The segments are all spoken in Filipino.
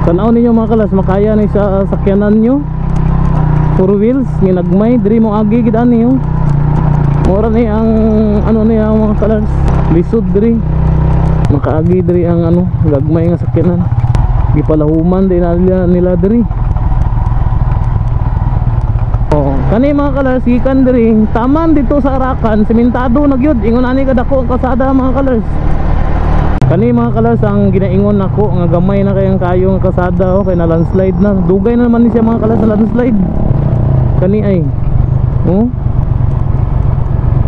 Tanaw ninyo mga kalas, makaya ni sa sakyanan nyo 4 wheels nginagmay diri mo agi gid ani yo. Mura ni ang ano niya mga kalas, lisod diri makaagi diri ang ano gagmay nga sakyanan. Gipalahuman din nila diri. Oh, kani mga kalas gikan diri taman dito sa Arakan, sementado na gyud ingon ani kadako ang kalsada mga kalas. Kani mga kalas ang ginaingon nako nga gamay na kayang kayo nga kalsada oh, kay na landslide na. Dugay na naman ni siya mga kalas na landslide. Kani ay. Oh.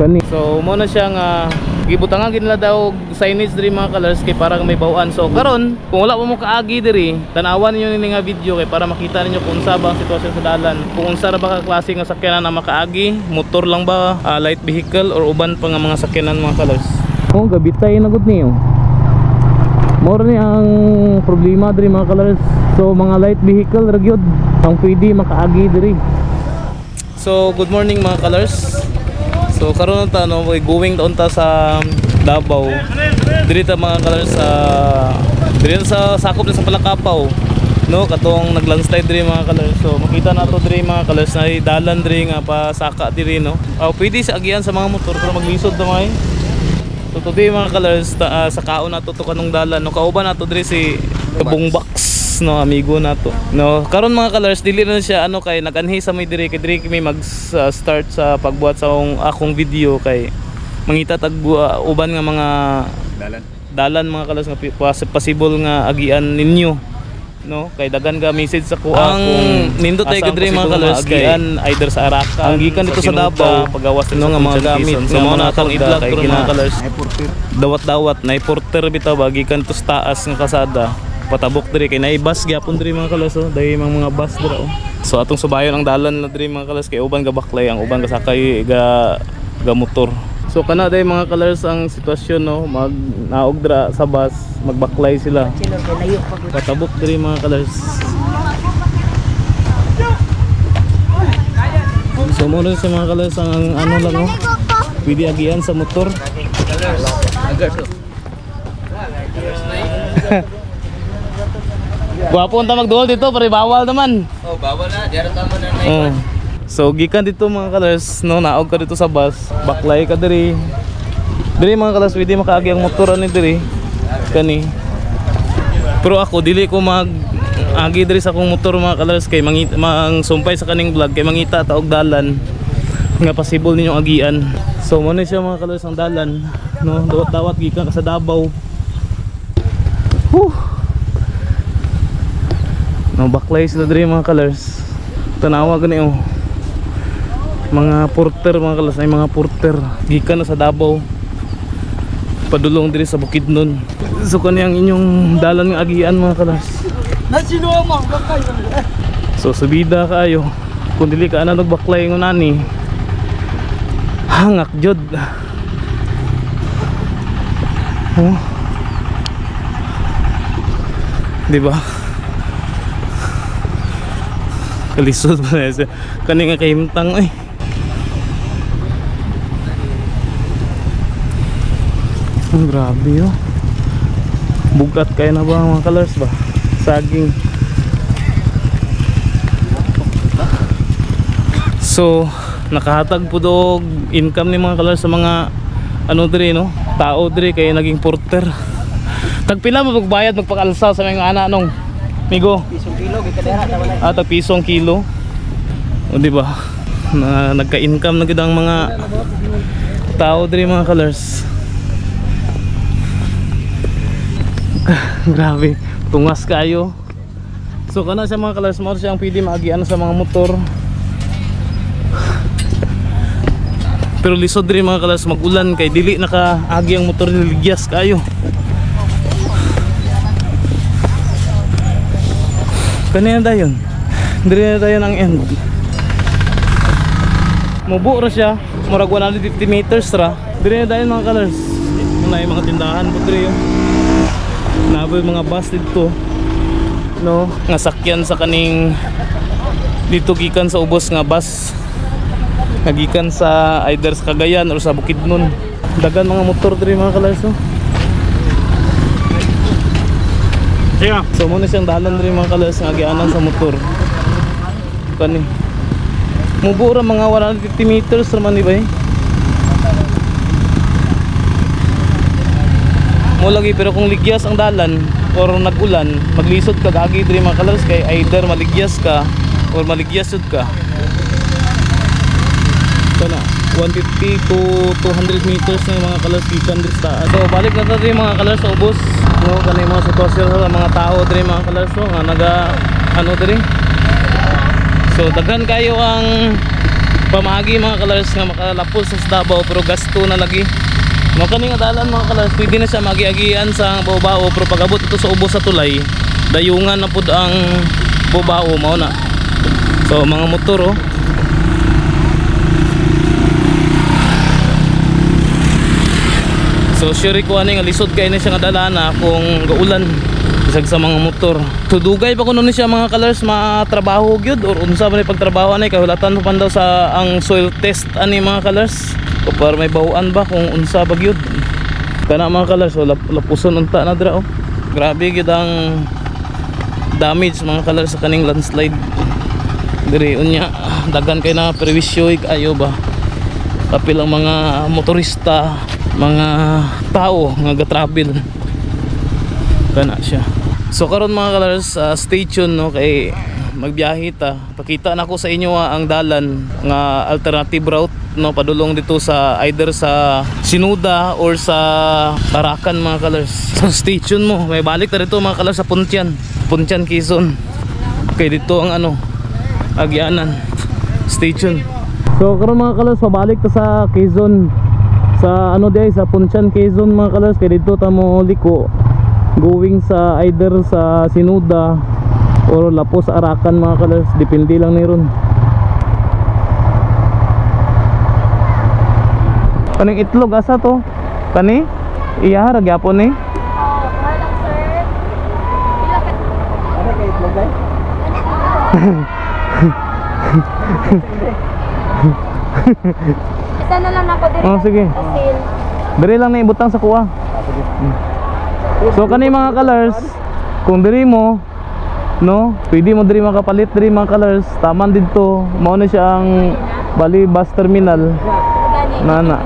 Kani. So mo na siya nga gibutang nila daw signage diri mga kalas kay para may bawaan. So karon kung wala pa mo kaagi diri, tanawan niyo ni nga video kay para makita ninyo kung unsa ba ang sitwasyon sa dalan. Kung unsa ra ba ka klase nga sakyanan na makaagi, motor lang ba, light vehicle or uban pa nga mga sakyanan mga kalas. Oh, gabitay na gud niyo. More ni ang problema diri mga colors. So mga light vehicle ra gyud ang pwede makaagi diri. So good morning mga colors. So karon ta no going doon ta sa Davao. Diri ta mga colors sa diri sa sakop sa Palakapaw. No katong naglandslide diri mga colors. So makita nato diri mga colors na dalan diri nga pasaka diri no. Pwede sa agian sa mga motor pero maglisod ta may. So today mga colors sa kaon nato to kanong dalan no kauban nato diri si Bungbox no amigo nato no karon mga colors dili na siya ano kay naganhi sa may diri kay diri kami mag start sa pagbuhat sa akong video kay mangita tag uban nga mga dalan mga colors nga possible nga agian ninyo no kay dagan ga message sa ko ang nindot tay diri mga colors kay either sa Arakan ang gikan dito sa Davao pagawas no nga mga gamit so mo na atong i-vlog pero mga colors dawat-dawat na porter bitaw ba gikan to sa taas nga kalsada patabok diri kay naay bus gyapon diri mga colors oh dai mga bus dira oh. So atong subayon ang dalan na diri mga colors kay uban ga baklay ang uban ga sakay ga motor. So kana day mga colors ang sitwasyon no mag naog dra sa bus magbaklay sila patabok diri mga colors. So mo rin sa mga colors ang ano lang no pwede agian sa motor. Gwapo unta magduol dito pero bawal naman. Oh bawal na diara tama na. So gikan dito mga colors no naog ka dito sa bus baklay ka diri mga colors pwede makaagi ang motor ani diri kani pero ako dili ko mag agi diri sa akong motor mga colors kay mang sumpay sa kaning vlog kay mangita ta og dalan nga possible ninyong agian. So mo ni siya mga colors ang dalan no dawat gikan ka sa Davao. No baklay sila diri mga colors tanawa gani oh mga porter mga kalas ay mga porter gikan na sa Davao padulong diri sa Bukidnon. So kaniyang inyong dalan nga agian mga kalas so subida kaayo kung dili ka ana nagbaklay ngon ani hangak jud oh di ba kalisod pa na siya kani nga kahimtang ay grabe oh bugat kaya na ba mga colors ba saging. So nakahatag po dog income ni mga colors sa mga ano diri no tao diri kay naging porter tagpila mo magbayad magpakalsa sa mga ana nung migo pisong kilo gikadera ta tag pisong kilo o di ba na nagka-income na gid ang mga tao diri mga colors. Grabe tungas kayo. So kana sa mga colors mo siyang pwede maagian sa mga motor pero lisod diri mga colors magulan kay dili nakaagi ang motor niligyas kayo. Kanina dayon diri na dayon ang end mubo ra siya murag 150 meters ra diri na dayon mga colors may mga tindahan po diri naboy mga bus dito no nga sakyan sa kaning dito gikan sa ubos nga bus nagikan sa either sa Cagayan or sa Bukidnon dagan mga motor diri mga colors no. Sige. So muna siyang dalan rin mga kalers nga agianan sa motor. Kani. Mubura mga 150 meters naman di ba eh? Mo lagi pero kung ligyas ang dalan or nag-ulan, maglisod ka gagi diri mga kalers kay either maligyas ka or maligyas jud ka. Kana 150 to 200 meters na yung mga kalers gikan diri sa taas. So balik na diri mga kalers sa ubos. No, kanay mga sitwasyon sa mga tao diri mga kalers so, nga naga ano diri. So daghan kayo ang pamagi mga kalers nga makalapos sa Davao pero gasto na lagi. No kani nga dalan mga kalers pwede na siya magiagian sa Bobao pero pag abot ito sa ubos sa tulay dayungan na pud ang Bobao mao na. So mga motor oh. So sure ko ani nga lisod kay na siya nga dalana kung gaulan bisag sa mga motor. Tudugay pa kuno ni siya mga kalers matrabaho gyud or unsa man pagtrabaho ani kay hulatan pa daw sa ang soil test ani mga kalers. Kapar may bahuan ba kung unsa ba gyud. Kana mga kalers so lapuson unta na dira oh. Grabe gyud ang damage mga kalers sa kaning landslide. Diri unya daghan kay na perwisyo ayo ba. Kapil ang mga motorista, mga tao nga ga-travel. Kana siya. So karon mga kalers stay tuned no kay magbiyahe ta. Pakita na ko sa inyo ang dalan nga alternative route no padulong dito sa either sa Sinuda or sa Arakan mga kalers. So stay tuned mo. May balik ta dito mga kalers sa Puntyan, Quezon. Kay dito ang ano agyanan. Stay tuned. So karon mga kalers pabalik ta sa Quezon. Sa ano day sa Puntyan Quezon mga kalers kay dito ta mo liko going sa either sa Sinuda or Lapos Arakan mga kalers depende lang ni ron. Kaning itlog asa to? Kani? Iya ra gyapon ni. Oh, mahal lang sir. Pila ka? Ano kay itlog ay? Isa na lang ako dito. Oh sige. Asin. Diri lang na ibutang sa kuha. So kani mga colors, kung diri mo no, pwede mo diri makapalit diri mga colors. Taman didto, mao na siya ang Bali bus terminal. Nana.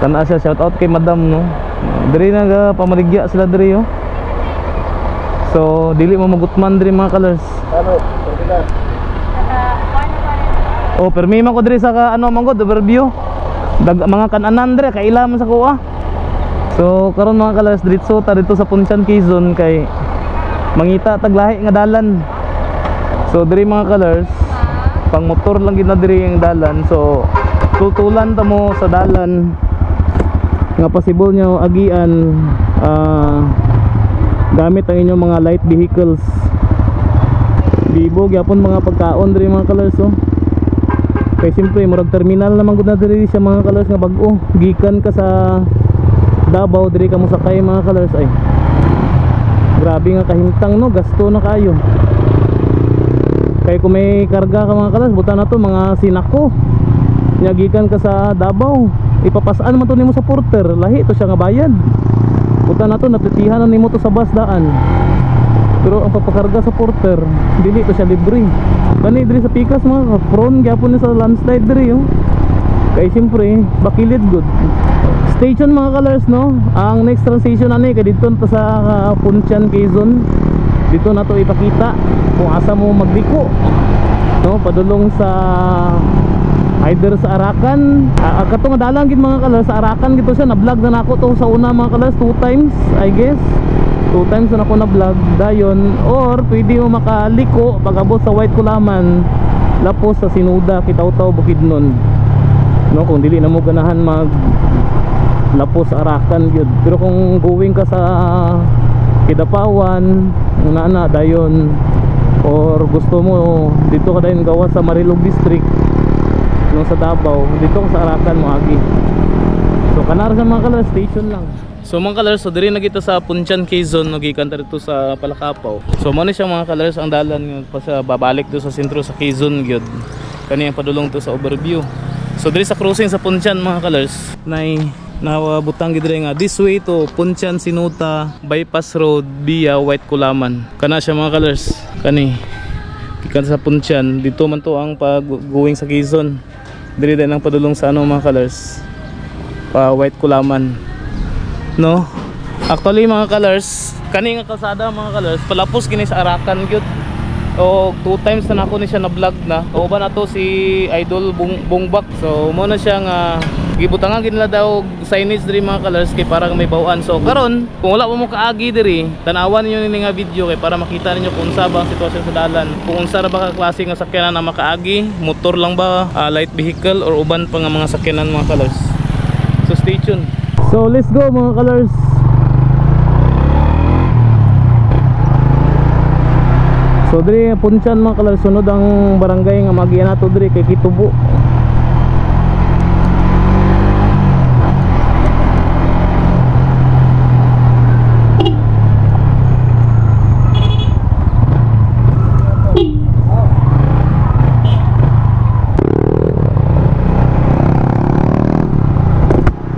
Kana siya, shout out kay madam no. Diri naga pamaligya sila diri oh. So dili mo magutman diri mga colors. Ano? Terminal. Oh, permi man ko diri sa ano man god overview. Mga kananan diri kay ila man sa kuha. So karon mga colors diretso ta dito sa Puntyan Quezon kay mangita taglahi nga dalan. So diri mga colors pang motor lang gid na diri ang dalan. So tutulan ta mo sa dalan nga possible nyo agian gamit ang inyong mga light vehicles. Bibo gyapon mga pagkaon diri mga colors oh. Kay siyempre murag terminal naman gud na diri siya mga colors nga bag-o. Gikan ka sa Davao diri ka mo sakay mga colors ay. Grabe nga kahimtang no, gasto na kayo. Kay kung may karga ka mga colors, buta na to mga sinako. Nya gikan ka sa Davao, ipapasaan man to nimo sa porter, lahi to siya nga bayad. Buta na to naplitihan na nimo to sa bus daan. Pero ang papakarga sa porter, dili to siya libre. Kani diri sa Pikas mga prone gyapon ni sa landslide diri oh. Kay siyempre bakilid good. Station mga colors no. Ang next transition ani kay dito na sa Puntyan Quezon. Dito na to ipakita kung asa mo magliko. No, padulong sa either sa Arakan. Kato nga dalan gid mga colors sa Arakan gito siya na vlog na nako to sa una mga colors 2 times I guess. 2 times na ako na vlog dayon or pwede mo makaliko pag-abot sa White Kulaman Lapos sa Sinuda Kitaw-taw Bukidnon no kung dili na mo ganahan mag Lapos Arakan gyud. Pero kung going ka sa Kidapawan una dayon or gusto mo dito ka dayon gawas sa Marilog District no sa Davao dito ka sa Arakan mo agi. So kanar sa mga color station lang. So mga colors, so diri na kita sa Puntyan Quezon, nagikan ta dito sa Palakapaw. So mo ni siya mga colors ang dalan pa sa babalik do sa sentro sa Quezon gyud. Kani ang padulong to sa overview. So diri sa crossing sa Puntyan mga colors, Nawabutang gid nga this way to Punchan Sinuta Bypass Road via White Kulaman. Kana siya mga colors. Kani gikan sa Punchan dito man to ang pag going sa Quezon. Diri din ang padulong sa ano mga colors. Pa White Kulaman. No? Actually mga colors, kani nga kalsada mga colors, palapos kini sa Arakan gyud. O 2 times na ako ni siya na vlog na. O ba na to si Idol Bongbak. So mo na siya nga gibutangan gid nila daw signage diri mga colors kay para may bawaan. So karon kung wala mo kaagi diri, tanawan niyo ni nga video kay para makita ninyo kung unsa ba ang sitwasyon sa dalan. Kung unsa ra ba ka klase nga sakyanan na makaagi, motor lang ba, light vehicle or uban pa nga mga sakyanan mga colors. So stay tuned. So let's go mga colors. So diri Punchan mga colors, sunod ang barangay nga magiyan nato diri kay Kitubo.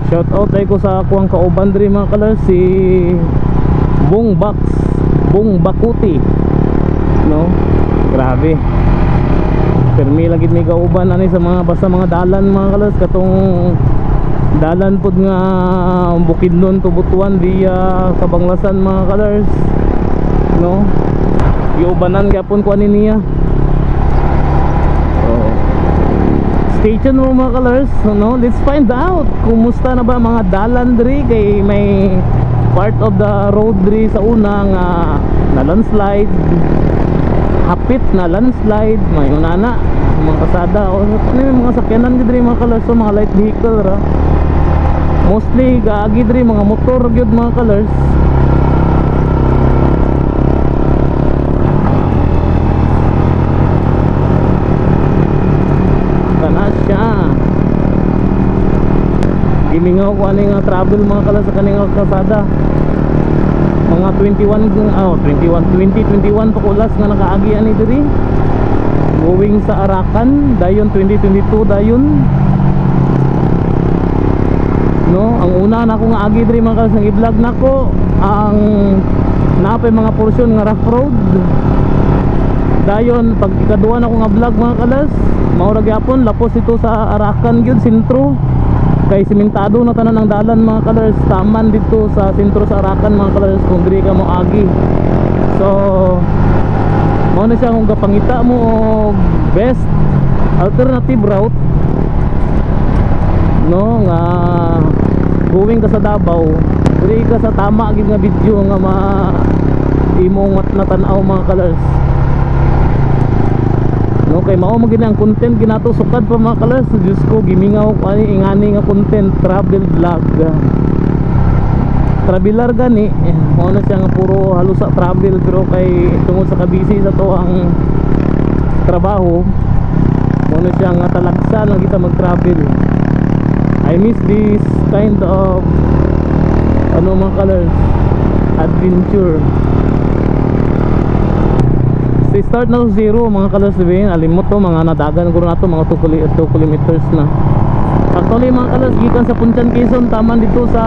Shout out ay ko sa kuang kauban diri mga colors, si Bongbakuti. No, grabe. Permi lagi may kauban ani sa mga basta mga dalan mga kalas katong dalan pud nga Bukidnon to Butuan via Kabanglasan mga colors. No, giubanan gyapon ko ani niya. So stay tuned mga colors. No, let's find out kumusta na ba mga dalan diri kay may part of the road diri sa una nga na landslide, hapit na landslide, may unana mga kasada o ano yung mga sakyanan diri mga colors, so mga light vehicle ra mostly gaagi diri mga motor gyud mga colors. Kana siya gimingaw ko ani nga travel mga colors sa kaning kasada. Mga 2021 pa kulas nga nakaagi ani diri going sa Arakan dayon 2022 dayon. No, ang una na ako nga agi diri mga kalsang i-vlog nako ang napay mga porsyon nga rough road. Dayon pag ikaduha na ako nga vlog mga kalas, mao ra gyapon lapos ito sa Arakan gyud sentro. Kay simentado na tanan ng dalan mga colors, taman dito sa sentro sa Arakan mga colors kung diri ka mo agi. So mao na siya kung gapangita mo og best alternative route, no, nga going ka sa Davao, diri ka sa tama gid nga video nga imong natanaw mga colors. No, kay mao mo gid ang content ginato sukad pa mga colors. Diyos ko gimingaw ko ani ingani nga content travel vlog. Traveler gani mao na siya nga puro halos sa travel pero kay tungod sa kabisi sa to ang trabaho mao na siya nga talagsa lang kita mag-travel. I miss this kind of ano mga colors adventure. Start na 0 mga colors sabihin, alimot to mga nadagan ko na to mga 2 kilometers na. Actually mga colors gikan sa Punchan Quezon taman dito sa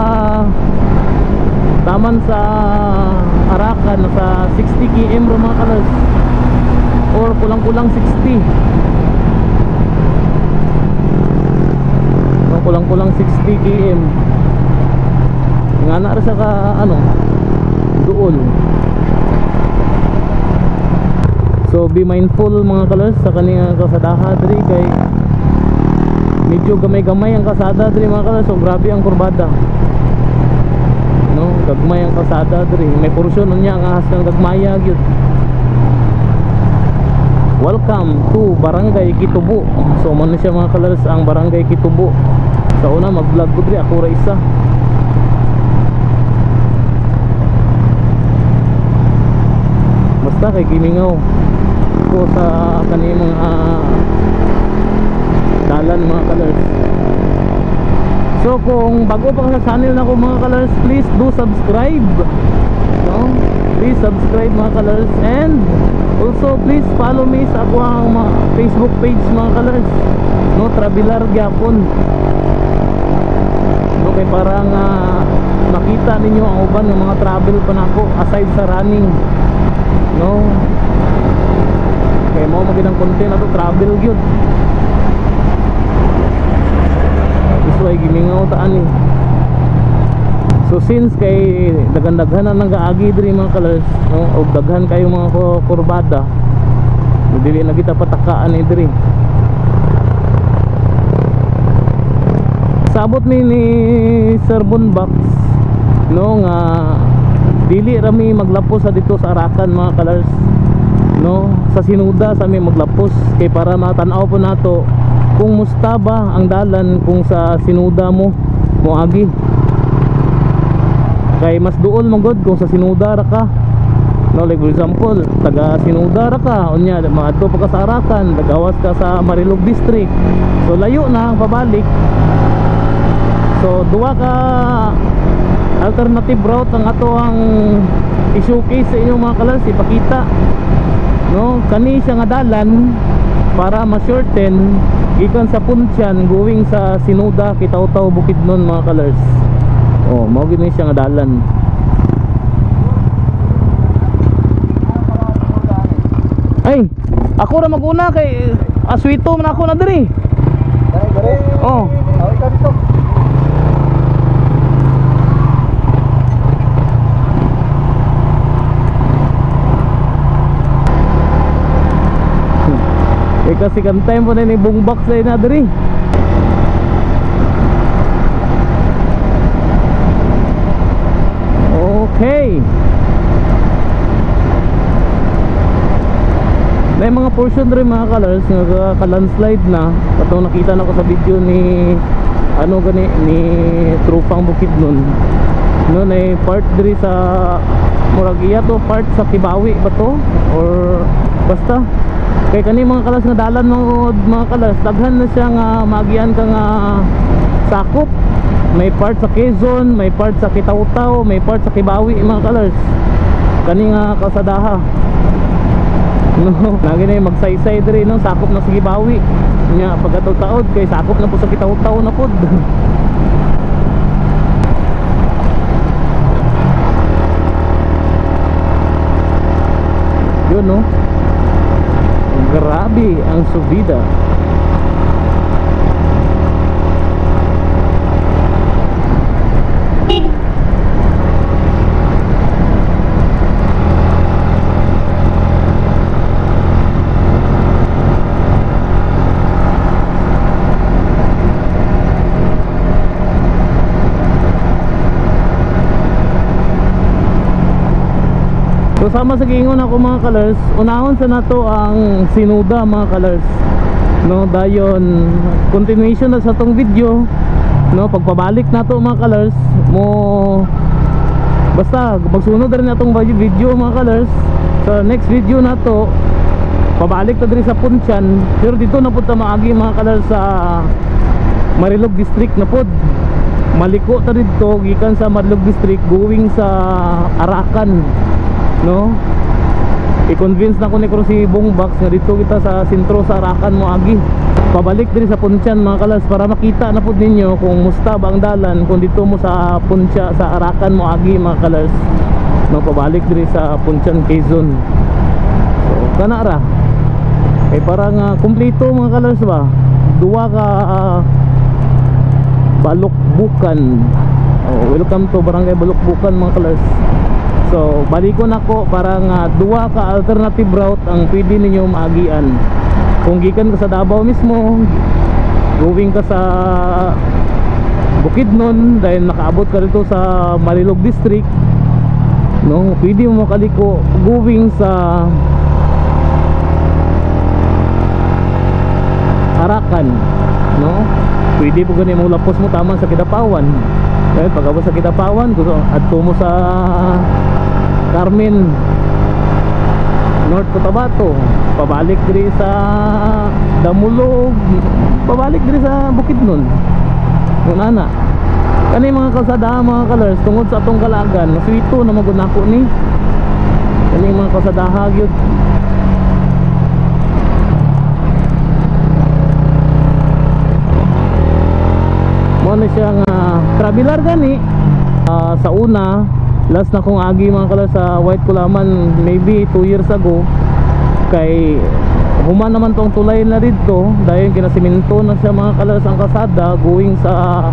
Arakan sa 60 km mga colors or kulang-kulang 60. No, kulang-kulang 60 km. Nga na ra sa ka ano duol. So be mindful mga colors sa kaniyang kasadaha diri kay medyo gamay-gamay ang kasada diri mga colors. So grabe ang kurbada, no, gagmay ang kasada diri, may porsyon niya nga has kang gagmaya gyud. Welcome to Barangay Kitubo. So man siya mga colors ang Barangay Kitubo. Sa una mag-vlog ko diri ako ra isa. Basta kay gimingaw ko sa kaniyang mga dalan mga colors. So kung bago pa sa channel na ko mga colors, please do subscribe, no? Please subscribe mga colors, and also please follow me sa akong Facebook page mga colors, no, Traveler gyapon, no, no, kay parang makita ninyo ang uban ng mga travel pa nako aside sa running, no. Kay mo magandang content ato travel gyud. This way gimingaw taan ni. So since kay daghan-daghanan nang gaagi diri mga colors, no, og daghan kayo mga kurbada, dili na kita patakaan ni diri. Sabot ni Sir Bunbox, no, nga dili rami maglapos sa dito sa Arakan mga colors, no. Sa Sinuda sa mi maglapos kay para matanaw po nato kung musta ba ang dalan kung sa Sinuda mo agi. Kay mas duol magod kung sa Sinuda ra ka, no, like for example taga Sinuda ra ka unya maadto pa ka sa Arakan, tagawas ka sa Marilog District, so layo na ang pabalik. So duwa ka alternative route ang ato ang i-showcase sa inyong mga colors, ipakita, no, kani siya nga dalan para ma-shorten gikan sa Punchan going sa Sinuda, Kitaw-Taw, Bukidnon mga colors. Oh, mao gid ni siya nga dalan. Ay, ako ra maguna kay aswito man ako na diri. Dali. Oh. Away ka dito. Kasi kan time po na ni Bungbak sa ina diri. Okay. May mga portion rin mga colors nga ka-landslide na. Katong nakita na ko sa video ni ano gani ni Trupang Bukidnon. No, na part diri sa Muragia to, part sa Kibawi ba to or basta kay kani mga kalas nga dalan mga kalas daghan na siya nga magian ka nga sakop. May part sa Quezon, may part sa Kitaw-Taw, may part sa Kibawi mga colors. Kani nga kasadaha. No, lagi na magsaysay diri no, sakop na sa Kibawi. Nya pagkataod kay sakop na po sa Kitaw-Taw na pod. Yun no. Grabe ang subida. So sama sa giingon ako mga colors, unahon sa nato ang Sinuda mga colors, no, dayon continuation na sa tong video, no, pagpabalik nato mga colors mo basta magsunod rin natong video mga colors. Sa next video nato pabalik ta diri sa Punchan, pero dito na pud ta maagi mga colors sa Marilog District na pod. Maliko ta dito gikan sa Marilog District going sa Arakan, no. I-convince na ko ni si Bungbak nga dito kita sa sentro sa Arakan mo agi. Pabalik diri sa Punchan mga kalas para makita na pud ninyo kung musta ba ang dalan kung dito mo sa Punchan sa Arakan mo agi mga kalas, no, pabalik diri sa Punchan, Quezon. So kana ra kay parang kumpleto mga kalas ba, duwa ka Balukbukan. Oh, welcome to Barangay Balukbukan mga kalas. So balikon ako para nga duwa ka alternative route ang pwede ninyo maagian. Kung gikan ka sa Davao mismo, going ka sa Bukidnon, dahil nakaabot ka dito sa Marilog District, no, pwede mo makaliko going sa Arakan, no. Pwede po ganyan mo lapos mo taman sa Kidapawan. Dahil pagkabot sa Kidapawan, adto mo sa Carmen, North Cotabato, pabalik diri sa Damulog, pabalik diri sa Bukidnon. Yung ana kani mga kalsada mga colors tungod sa atong kalagan, maswito na magunako ni kani mga kalsadaha gyud. Mo na siya nga traveler gani. Sa una last na kong agi mga kalas sa White Kulaman maybe 2 years ago, kay human naman tong tulay na dito dahil kinasiminto na siya mga kalas ang kasada going sa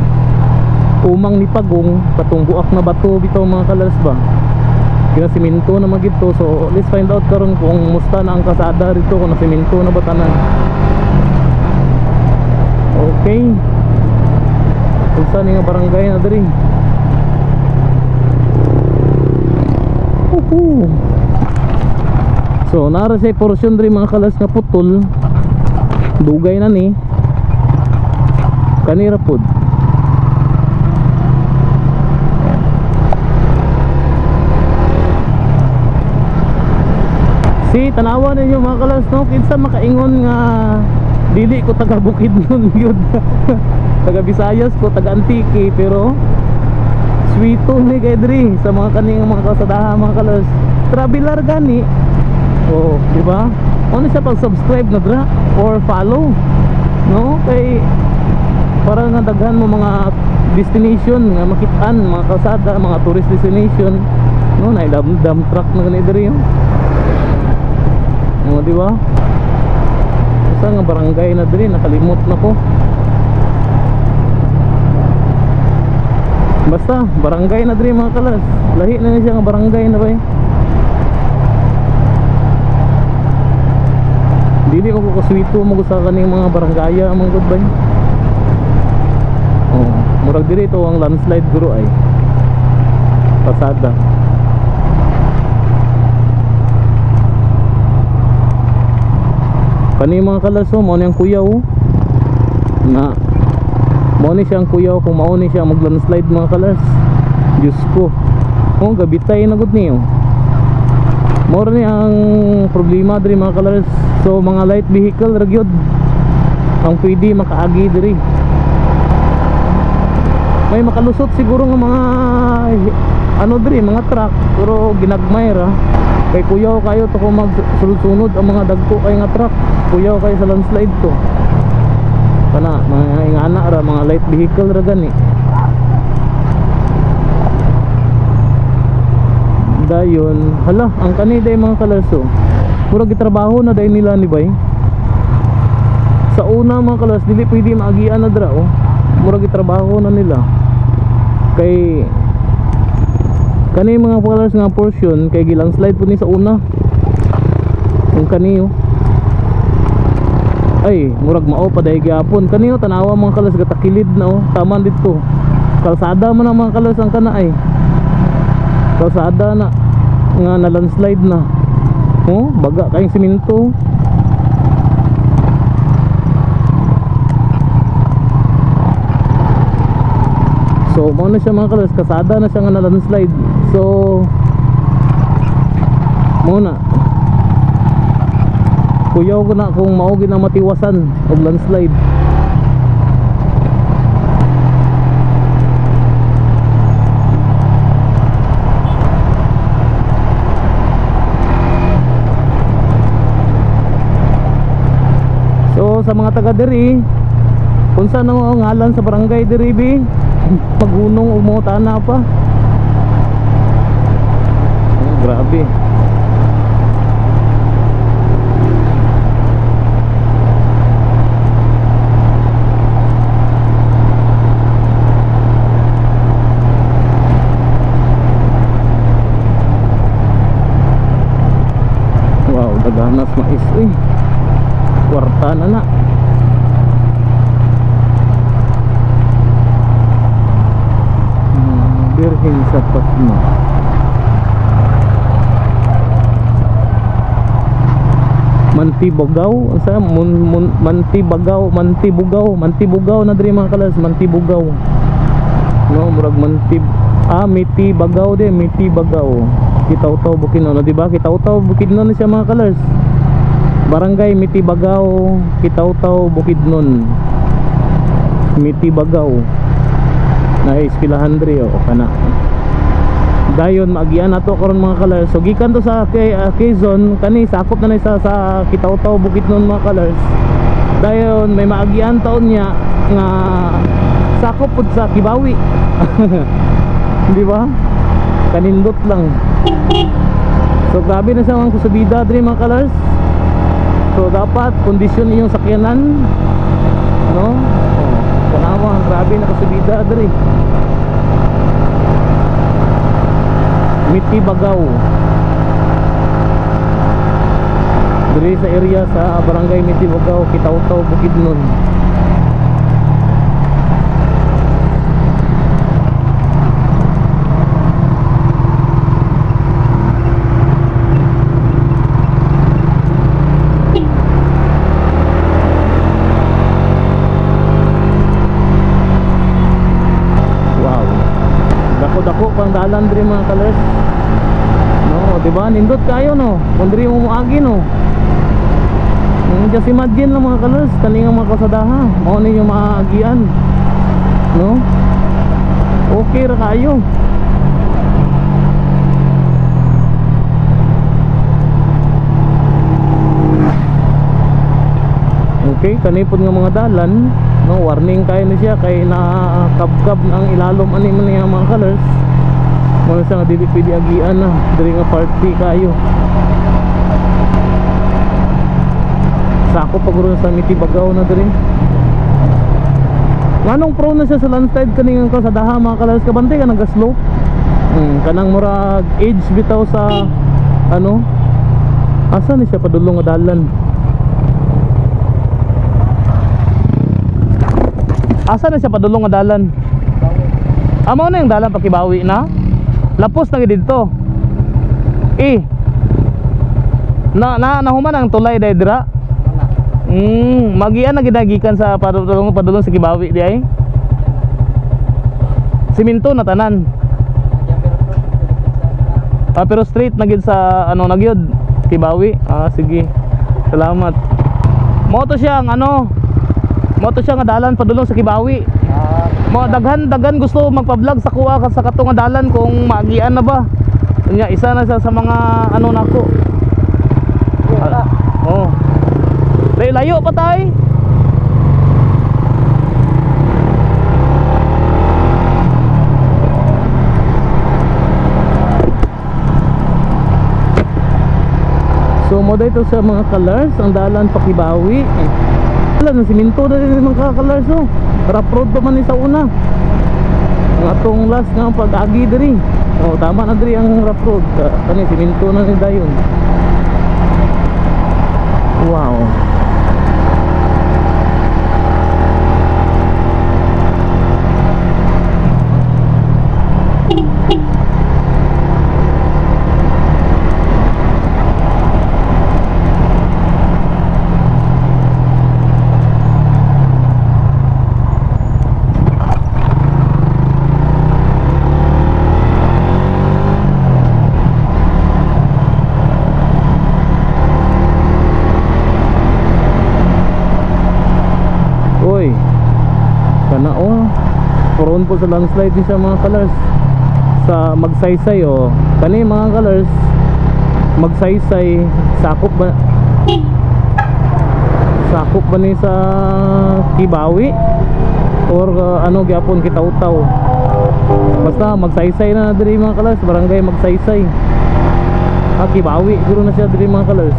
umang ni Pagong patong buak na bato bitaw mga kalas ba, kinasiminto na magito. So let's find out karon kung musta na ang kasada rito, kung nasiminto na ba tanan. Okay, kung saan nga barangay na diri. So nara sa portion diri mga kalas nga putol, dugay na ni kanira pod. Si tanawa ninyo mga kalas no, kinsa makaingon nga dili ko taga Bukidnon yun. Taga Visayas ko, taga Antique, pero sweeto ni kay diri sa mga kaning mga kasadahan mga kalas. Traveler gani. Oh, di ba? Ano siya pag-subscribe na dra or follow? No? Kay para nga daghan mo mga destination nga makitaan, mga kalsada, mga tourist destination. No, na dump truck na gani diri yo. Oh, di ba? Sa nga barangay na diri, nakalimot na ko. Basta barangay na diri mga kalas. Lahi na niya nga barangay na ba eh. Dili ko kuswito mo sa kaning mga barangaya mga good bay. Oh, murag diri ito ang landslide guro ay. Pasada. Kani mga kalaso, mao ni ang kuyaw na mao ni siyang kuyaw kung mao ni siya mag-landslide mga kalas. Diyos ko, oh gabitay na gud niyo. Mao ni ang problema diri mga kalas. So mga light vehicle ra gyud ang pwede makaagi diri. May makalusot siguro nga mga ano diri, mga truck, pero ginagmay ra. Kay kuyaw kayo to kung magsulod-sunod ang mga dagko kay nga truck. Kuyaw kayo sa landslide to. Kana mga ingana ra, mga light vehicle ra gani. Dayon, hala, ang kaniday mga kalaso. Murag gitrabaho na day nila ni bay. Sa una mga kalas, dili pwede maagian na dra oh. Murag gitrabaho na nila. Kay kani mga kalas nga portion kay gilandslide pud ni sa una. Kung kaniyo ay murag mao pa day gyapon. Kaniyo tanawa mga kalas gatakilid na oh. Taman dito. Kalsada man ang mga kalas ang kana ay. Kalsada na nga na landslide na. Oh, baga kayong simento. So mao na siya mga kalas, kasada na siya nga na landslide. So muna kuyaw ko na kung mao gina matiwasan og landslide. So sa mga taga diri, kung saan ang ngalan sa barangay diri bi, magunong umuta na pa. Oh, grabe. Wow, daganas mais eh. Kwarta na na. Birhen sa Patma. Mantibugaw, asa Mantibugaw na diri mga kalas, Mantibugaw. No, murag Mitibagaw de, Mitibagaw. Kitaw-taw Bukidnon, di ba? Kitaw-taw Bukidnon siya mga kalas. Barangay Mitibagaw, Kitaw-taw Bukidnon. Mitibagaw. Na ispilahan diri o kana. Dayon maagian nato karon mga kalas. So gikan to sa Quezon, kani sakop na sa Kitaw-taw Bukidnon mga kalas. Dayon may maagian taon niya nga sakop pud sa Kibawi. Di ba? Kanindot lang. So grabe na siya mga kusubida diri mga kalars. So dapat kondisyon iyong sakyanan, no? Kanawa, grabe na kusubida diri. Miti Bagaw. Diri sa area sa barangay Miti Bagaw, Kitaw-Taw, Bukidnon. Dako pang dalan diri mga kalers. No, di ba? Nindot kayo no. Kung diri mo muagi no. Just imagine lang mga kalers, kaninga mga kasadaha, mao ni yung maagian. No? Okay ra kayo. Okay, kanipod nga mga dalan, no, warning kayo na siya kay nakakabkab ang ilalom ani man niya mga colors. Muna siya nga dili pwede agian na diri nga party kayo. Sako pa guro sa Miti Bagaw na diri. Nganong prone na siya sa landslide kaning kasadaha mga colors, kabantay ka naga-slope. Kanang murag edge bitaw sa ano? Asa ni siya padulong nga dalan? Asa na siya padulong nga dalan? Amo na yung dalan pa Kibawi na? Lapos na dito. Nahuman ang tulay dai dira. Magian na gidagikan sa padulong sa Kibawi di ay. Siminto na tanan. Pero straight na gid sa ano na gyud Kibawi. Sige. Salamat. Mo to siya ang ano? Moto siya nga dalan padulong sa Kibawi. Mga daghan gusto magpa-vlog sa kuha sa katong nga dalan kung maagian na ba. Unya isa na siya sa mga ano nako. Oh. Layo pa tay. So mo dito sa mga colors ang dalan pa Kibawi. Wala na siminto na rin mga colors no. Rough road pa man ni sa una. Ang atong last nga pag-agi diri. Oh, tama na diri ang rough road. Kani siminto na ni dayon. Wow. Prone po sa landslide din sa mga colors sa Magsaysay oh. Kani mga colors Magsaysay sakop ba ni sa Kibawi or ano gyapon Kitaw-Taw. Basta Magsaysay na diri mga colors, barangay Magsaysay. Kibawi guro na siya diri mga colors.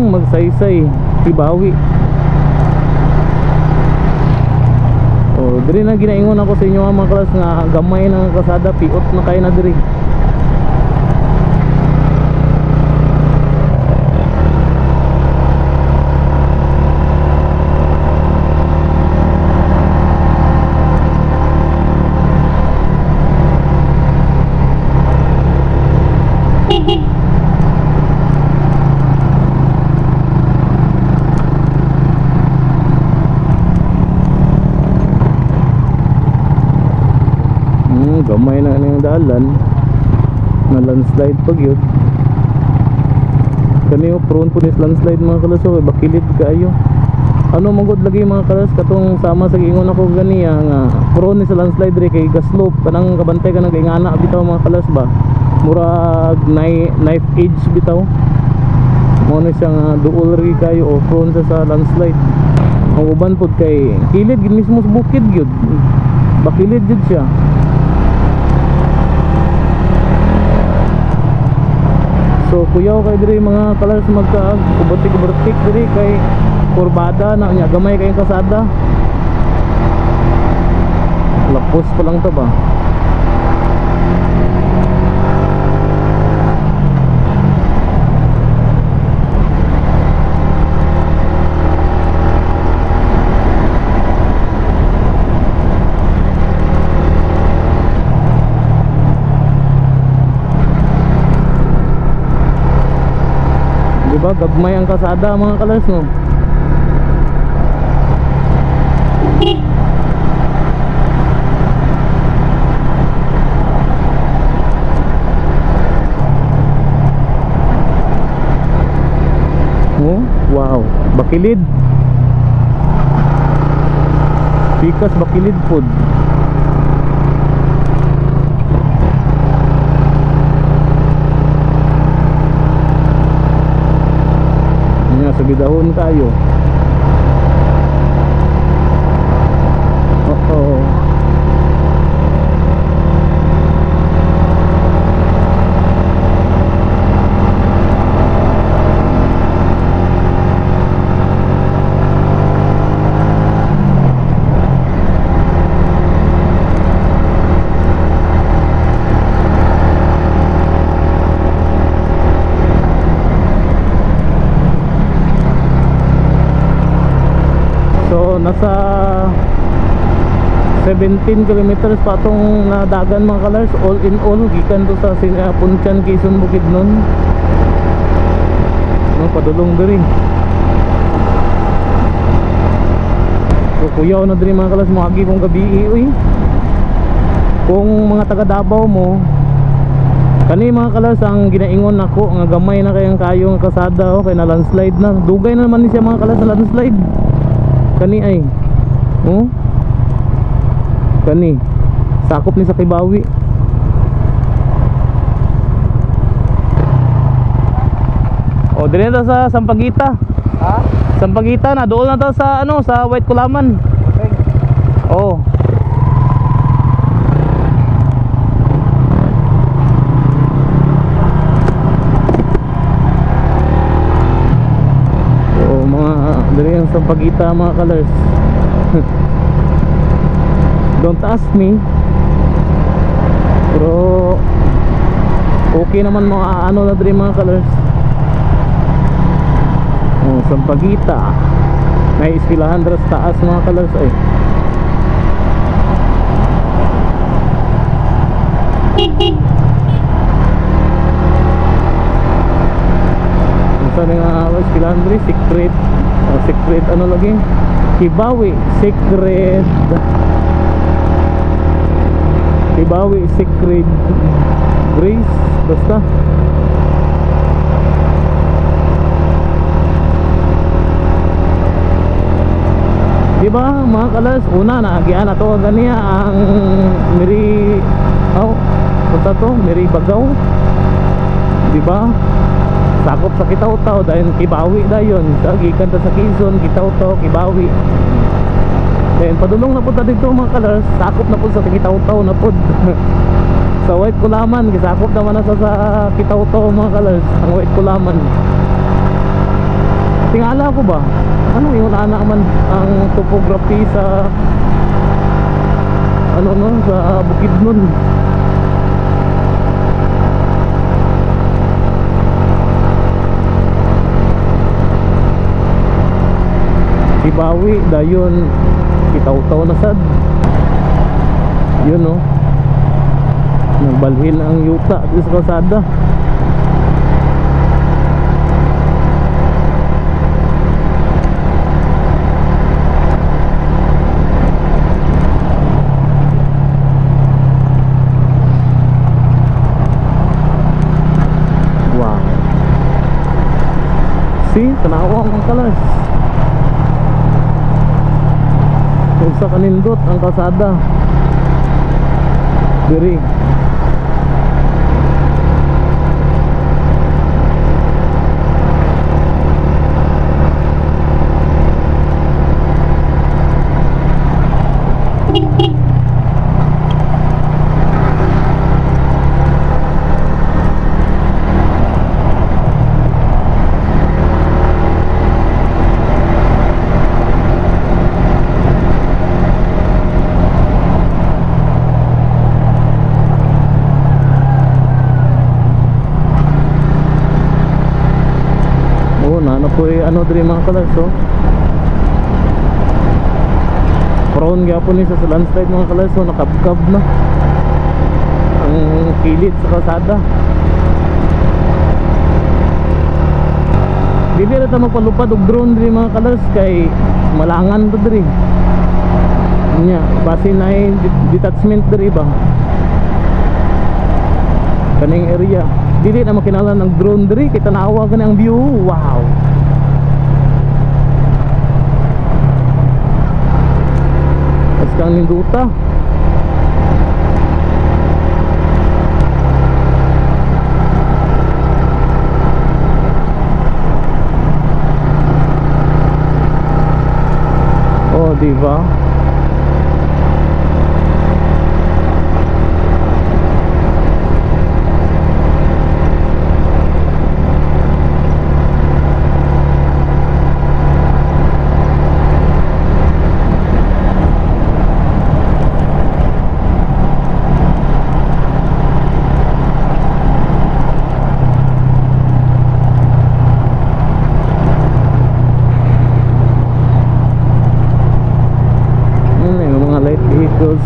Magsaysay Kibawi. Diri na ginaingon ako sa inyo mga klas nga gamay na kasada, piot na kayo na diri. Gamay na yung dalan na landslide pag yun. Kaniyo prone po ni landslide mga kalas. Bakilid kayo. Ano magod lagi mga kalas katong sama sa giingon ako ganiya nga prone ni sa landslide ri kay gaslope kanang kabantay ka nag-ingana bitaw mga kalas ba. Murag knife edge bitaw. Mo na siyang duol ri kayo o prone sa landslide. Ang uban pod kay kilid gid mismo sa bukid gyud. Bakilid jud siya. So kuyaw kay diri mga kalas magkaag kubertik diri kay kurbada na nya gamay kay kasada. Lapos pa lang to ba? Diba gagmay ang kasada mga kalas no. Oh, wow, bakilid. Pikas bakilid pod. Sa bidahon tayo. Oo. Nasa 17 kilometers pa itong nadagan mga kalars. All in all gikan to sa Punchan, Quezon, Bukidnon. Padulong diri. So kuyaw na diri mga kalars, muagi kong gabi uy. Kung mga taga Davao mo kani mga kalars ang ginaingon nako nga gamay na kayang kayong kasada o kay na landslide na. Dugay na naman ni siya mga kalars na landslide. Kani ay kani sakop ni sa Kibawi. O dire na sa Sampaguita. Ha? Sampaguita na doon na ta sa ano sa White Kulaman. Okay. Oh. Dari yang Sampaguita mga kalers. Don't ask me. Pero okay naman mga ano na dari mga kalers. Oh, Sampaguita. May iskilahan dras taas mga kalers ay. Sa nga iskilahan diri secret. Secret ano lagi? Kibawi Secret. Kibawi Secret Grace basta. Diba mga kalas, una naagian na to ganiya ang Miri punta to Miri Bagaw. Diba? Sakop sa Kitaw-Taw dahil Kibawi dayon sa gikan ta sa Quezon, Kitaw-Taw, Kibawi. Then padulong na pud ta dito mga kalars, sakop na pud sa Kitaw-Taw na pud. Sa White Kulaman gisakop naman na sa Kitaw-Taw mga kalars, ang White Kulaman. Tingala ko ba? Ano yung ana man ang topography sa ano no sa Bukidnon. Kibawi dayon Kitaw-Taw na sad. Yun no. Nagbalhin ang yuta sa kalsada. Wow. See, tanawa ang kalas. Sa kanindot ang kalsada diri. Kuy ano diri mga colors, oh. Prone gyapon ni sa landslide mga colors, so nakabkab na ang kilid sa kalsada. Dili na ta magpalupad og drone diri mga colors kay malangan to diri nya, base na detachment diri ba kaning area. Dili na makinalan ng drone diri kay tanawa gani ang view. Wow, as kang ninduta. Oh, diba?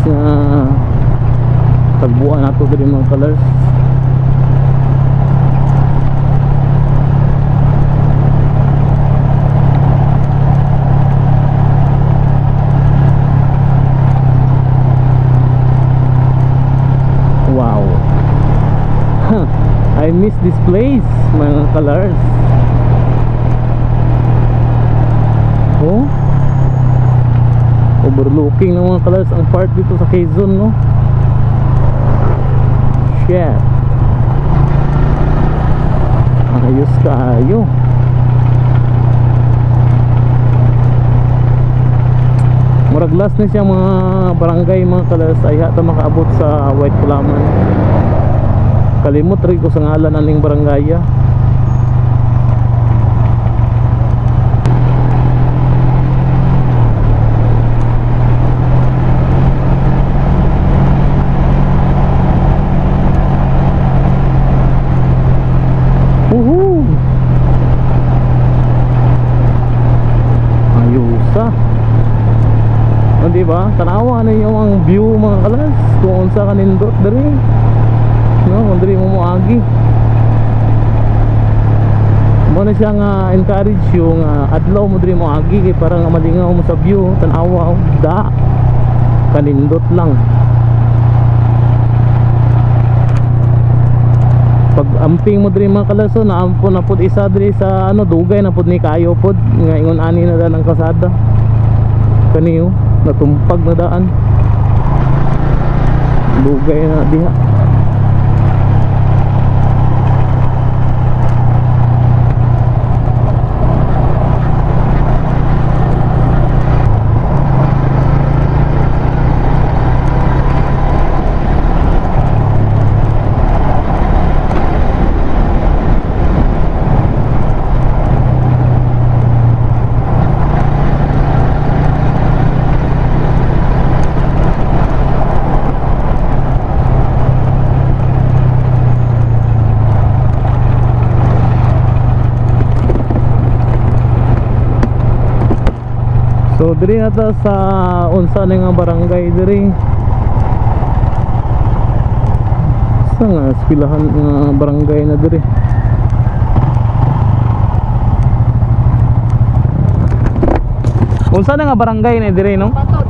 Na tagbuan nato diri mga colors. Wow. I miss this place mga colors. Oh, overlooking ng mga colors ang part dito sa Quezon, no? Shit, ayos kayo. Murag last na siya mga barangay mga colors ay hata makaabot sa White Kulaman. Kalimot rin ko sa ngalan aning barangaya. Diba? Tanawa ninyo ang view mga kalas kung unsa kanindot diri, no? Kung diri mo moagi mo na siya nga encourage yung adlaw mo diri moagi kay para nga malingaw mo sa view. Tanawa da kanindot lang. Pag amping mo diri mga kalas, naampon na pud isa diri sa ano dugay na pud ni kayo pud nga ingon ani na daan ang kasada kaniyo natumpag na daan lugay na diha. So diri na ta sa unsa na nga barangay diri. Sa nga eskwelahan nga barangay na diri. Unsa na nga barangay na diri no? Paton.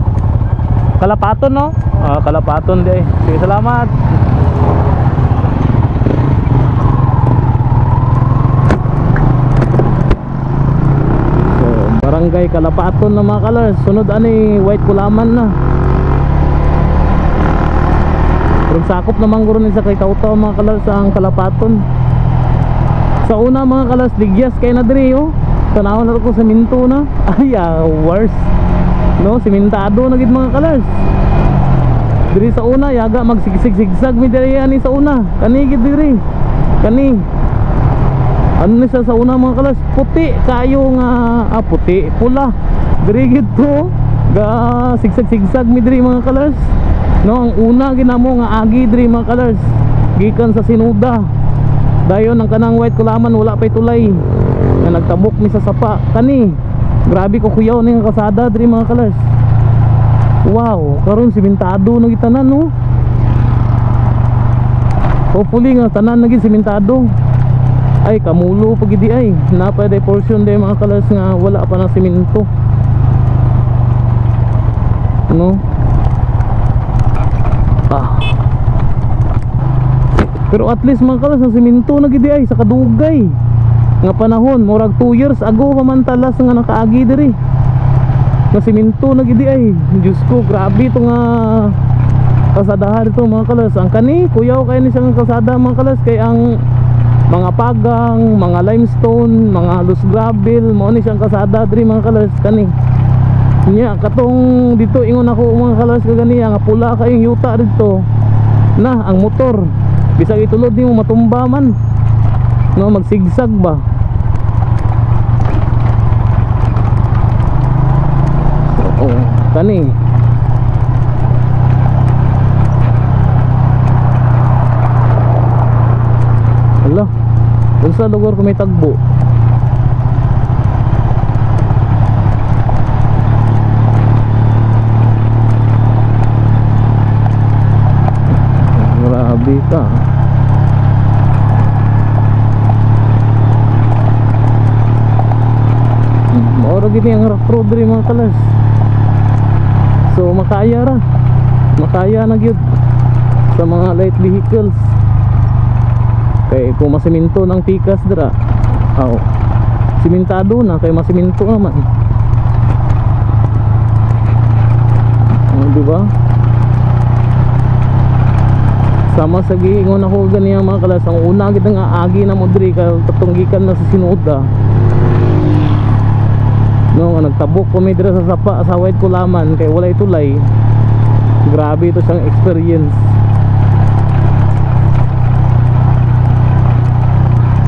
Kalapaton no? Ah, Kalapaton di. Sige, salamat. Barangay Kalapaton na mga colors. Sunod ani White Kulaman na. Pero sakop naman guro ni sa kay Tautaw mga colors ang Kalapaton. Sa una mga colors ligyas kay na diri oh. Tanawon na ko sa minto na. Ay worse. No, simentado na gid mga colors. Diri sa una yaga magsigsig-sigsag mi diri ani sa una. Kani gid diri. Kani ano ni sa una mga kalas puti kayo nga puti pula diri gito ga sigsag-sigsag mi diri mga kalas no. Ang una ginamo nga agi diri mga kalas gikan sa Sinuda dayon ang kanang White Kulaman wala pay tulay nga nagtabok mi sa sapa kani. Grabe ko kuyaw ning kasada diri mga kalars. Wow, karon simentado na gitanan no. Hopefully nga tanan naging simentado. Ay kamulo pag idi ay napay day portion day mga kalars nga wala pa ng simento. No? Pero at least mga kalars ang simento na gidi ay sa kadugay nga panahon murag 2 years ago pamantalas nga nakaagi diri nga simento na gidi ay. Diyos ko, grabe ito nga kasadahan ito mga kalars. Ang kani kuyaw kaya ni siyang kasada mga kalars kay ang mga pagang, mga limestone, mga loose gravel mo ni siyang kasada diri mga kalars kani. Nya katong dito ingon ako mga kalars kagani nga pula kayong yuta dito na ang motor bisag itulod nimo matumba man no, magsigsag ba. Oo, kani hala unsa lugar ko may tagbo. Grabe ka. Maura gini ang rock road rin mga kalars. So makaya ra. Makaya na gyud sa mga light vehicles. Kay kung masiminto ng tikas dira. Oh. Simentado na kay masiminto naman. Di ba? Sama sa giingon ako ganiya mga kalas. Ang una gid nga agi na mo diri kay tatunggikan na sa sinuda. No, nagtabok kami dira sa sapa sa White Kulaman kay walay tulay. Grabe ito siyang experience.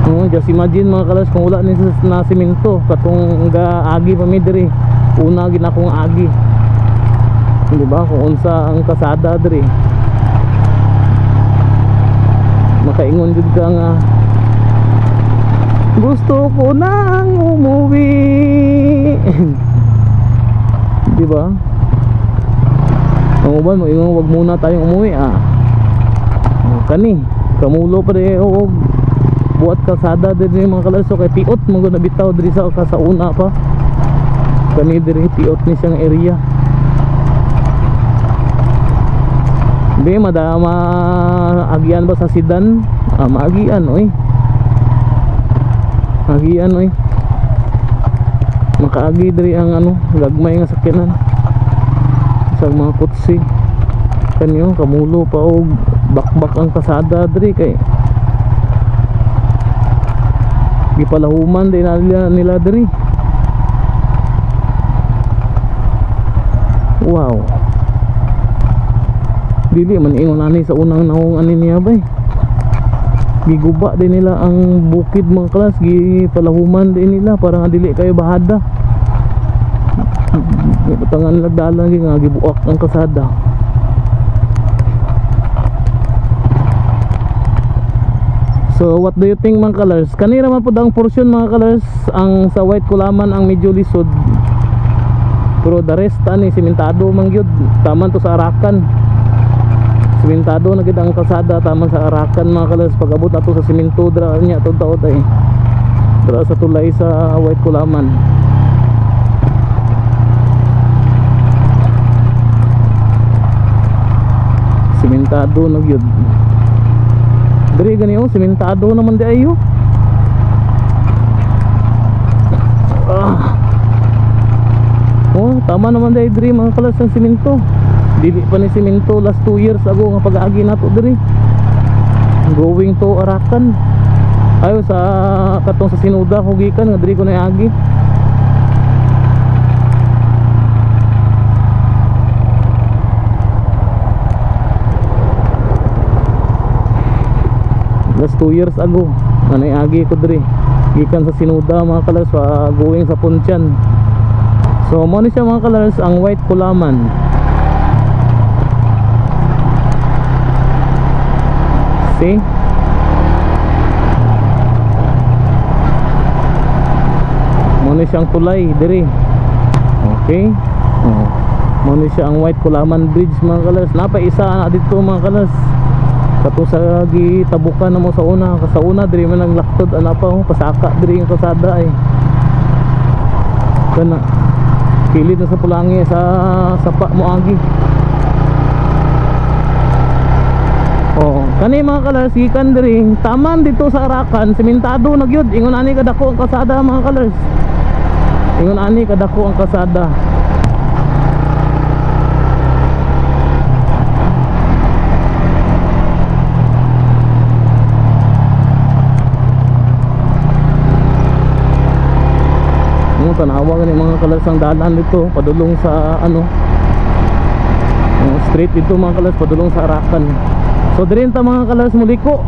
No, just imagine mga kalas kung wala ni na simento katong agi pa mi diri. Una gid akong agi. Di ba kung unsa ang kasada diri. Makaingon jud ka nga gusto ko nang umuwi. Di ba? Ang uban mo ingon wag muna tayong umuwi kani kamulo pa rin og buhat kalsada diri mga kalarso kay piot mo na bitaw diri sa kasauna pa kani diri piot ni siyang area. Be madama agian ba sa sidan? Maagian oy. Agian oy. Makaagi diri ang ano, gagmay nga sakyanan. Sa mga kutsi. Kanyo kamulo pa og bakbak ang kasada diri kay gipalahuman din nila diri. Wow. Dili man ingon ani sa unang naong ani niya bay. Giguba din nila ang bukid mga klas, gipalahuman din nila para nga dili kayo bahada. Tangan nagdalan gi nga gibuak ang kasada. So what do you think mga colors? Kanira man pud ang portion mga colors ang sa White Kulaman ang medyo lisod. Pero the rest ani simentado man gyud, taman to sa Arakan. Simentado na gid ang kalsada taman sa Arakan mga colors. Pag-abot nato sa simento dra nya taud-taud ay. Dra sa tulay sa White Kulaman. Simentado na gyud. Diri gani oh, simentado naman di ayo. Oh, tama naman di diri mga kalas ng simento. Dili pa ni simento last 2 years ago nga pag-agi nato diri. Going to Arakan. Ayo sa katong sa Sinuda ko gikan nga diri ko na agi. Last 2 years ago anay agi ko diri gikan sa Sinuda mga kalas going sa Punchan. So mo ni siya mga kalas ang White Kulaman. See? siyang tulay diri. Okay. Oh. Mo ni siya ang White Kulaman Bridge mga kalers. Napay isa na dito mga kalers. Kato sa gitabukan na mo sa una. Sa una diri man ang laktod ana pa oh, pasaka diri ang kalsada ay. Kana. Kilid na sa Pulangi sa sapa mo agi. Oh, kani mga kalers gikan diri taman dito sa Arakan, sementado na gyud. Ingon ani kadako ang kalsada mga kalers. Ingon ani kadako ang kalsada. Tanawa gani mga kalers ang daanan dito padulong sa ano street dito mga kalers padulong sa Arakan. So diri ta mga kalers muliko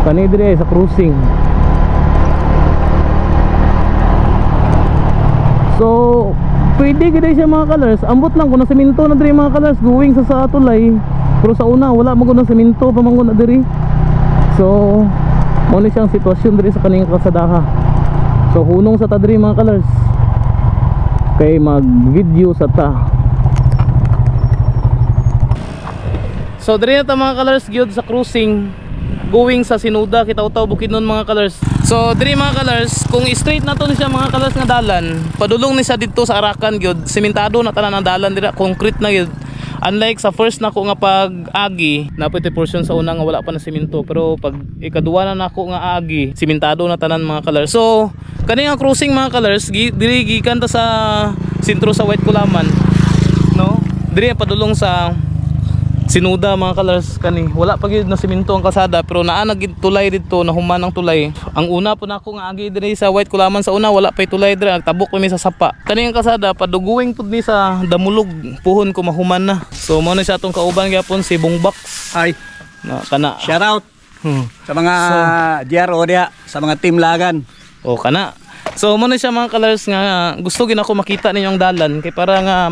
kani diri sa cruising. So pwede gid siya mga kalers, ambot lang kuno semento na diri mga kalers going sa tulay, pero sa una wala mo kuno semento pa man na diri. So mo ni siyang sitwasyon diri sa kaning kalsadaha. So hunong sa ta diri mga kalers kay mag video sa ta. So diri na ta mga kalers gyud sa cruising going sa Sinuda, Kitaw-Taw, Bukidnon mga kalers. So diri mga kalers kung straight na to ni siya mga kalers nga dalan, padulong ni siya dito sa Arakan gyud, sementado na tanan ang dalan dira, concrete na gyud. Unlike sa first nako nga pag-agi, napay portion sa una nga wala pa na semento, pero pag ikaduwa na nako nga agi, sementado na tanan mga kalers. So kani nga cruising mga kalers diri gikan ta sa sentro sa White Kulaman, no? Diri padulong sa Sinuda mga kalers kani. Wala pa gyud na semento ang kalsada, pero naa nagid tulay dito, nahuman ang tulay. Ang una po nako nga agi diri sa White Kulaman sa una wala pay tulay diri, nagtabok kami sa sapa. Kani ang kalsada paduguing pud ni sa Damulog, puhon ko mahuman na. So mo na siya atong kauban gyapon si Bongbak. Ay, Na kana. shout out sa mga DRO dia, sa mga team Lagan. O kana. So mo na siya mga kalers nga gusto gid ako makita ninyo ang dalan kay para nga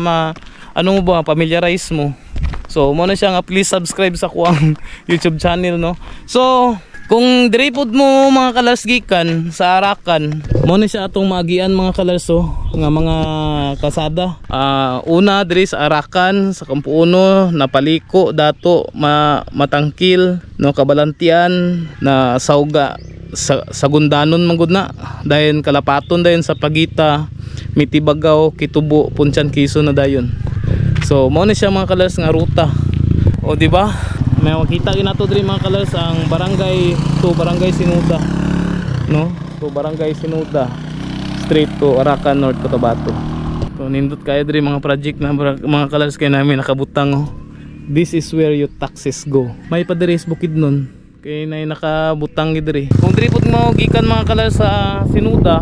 ano mo ba familiarize mo. So mo na siya nga please subscribe sa kuang YouTube channel, no. So kung diri pod mo mga kalers gikan sa Arakan, mo na siya atong maagian mga kalers nga mga kalsada. Una diri sa Arakan, sa Kampuuno, Napaliko, Dato, Matangkil, no, Kabalantian, na Sauga, sa Gundanon manggod na, dayon Kalapaton, dayon sa Pagita, Mitibagaw, Kitubo, Punchan, Quezon na dayon. So mao na siya mga kalers nga ruta. O di ba? May makita ginato diri mga kalers ang barangay to Barangay Sinuda, no? To Barangay Sinuda straight to Arakan North, Cotabato. So nindot kayo diri mga project na mga kalers kay namin nakabutang This is where your taxes go. May pa diri sa Bukidnon kay nay nakabutang gid diri. Kung diri pud mo gikan mga kalers sa Sinuda,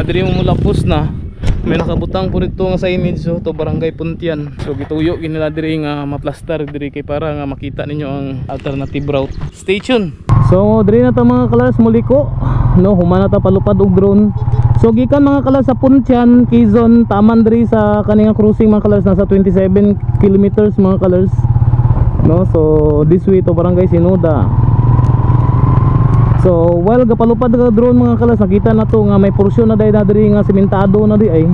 diri mo mulapos na. May nakabutang po rito nga sa image to Barangay Puntian. So gituyo ginila diri nga maplastar diri kay para nga makita ninyo ang alternative route. Stay tuned. So diri na ta mga kalers muliko, no, humana ta palupad og drone. So gikan mga kalers sa Puntian, Quezon, taman diri sa kaning cruising mga kalers nasa 27 kilometers mga kalers. No, so this way to Barangay Sinuda. So while gapalupad ka drone mga kalers, nakita na to nga may porsyon na diri nga sementado na di ay.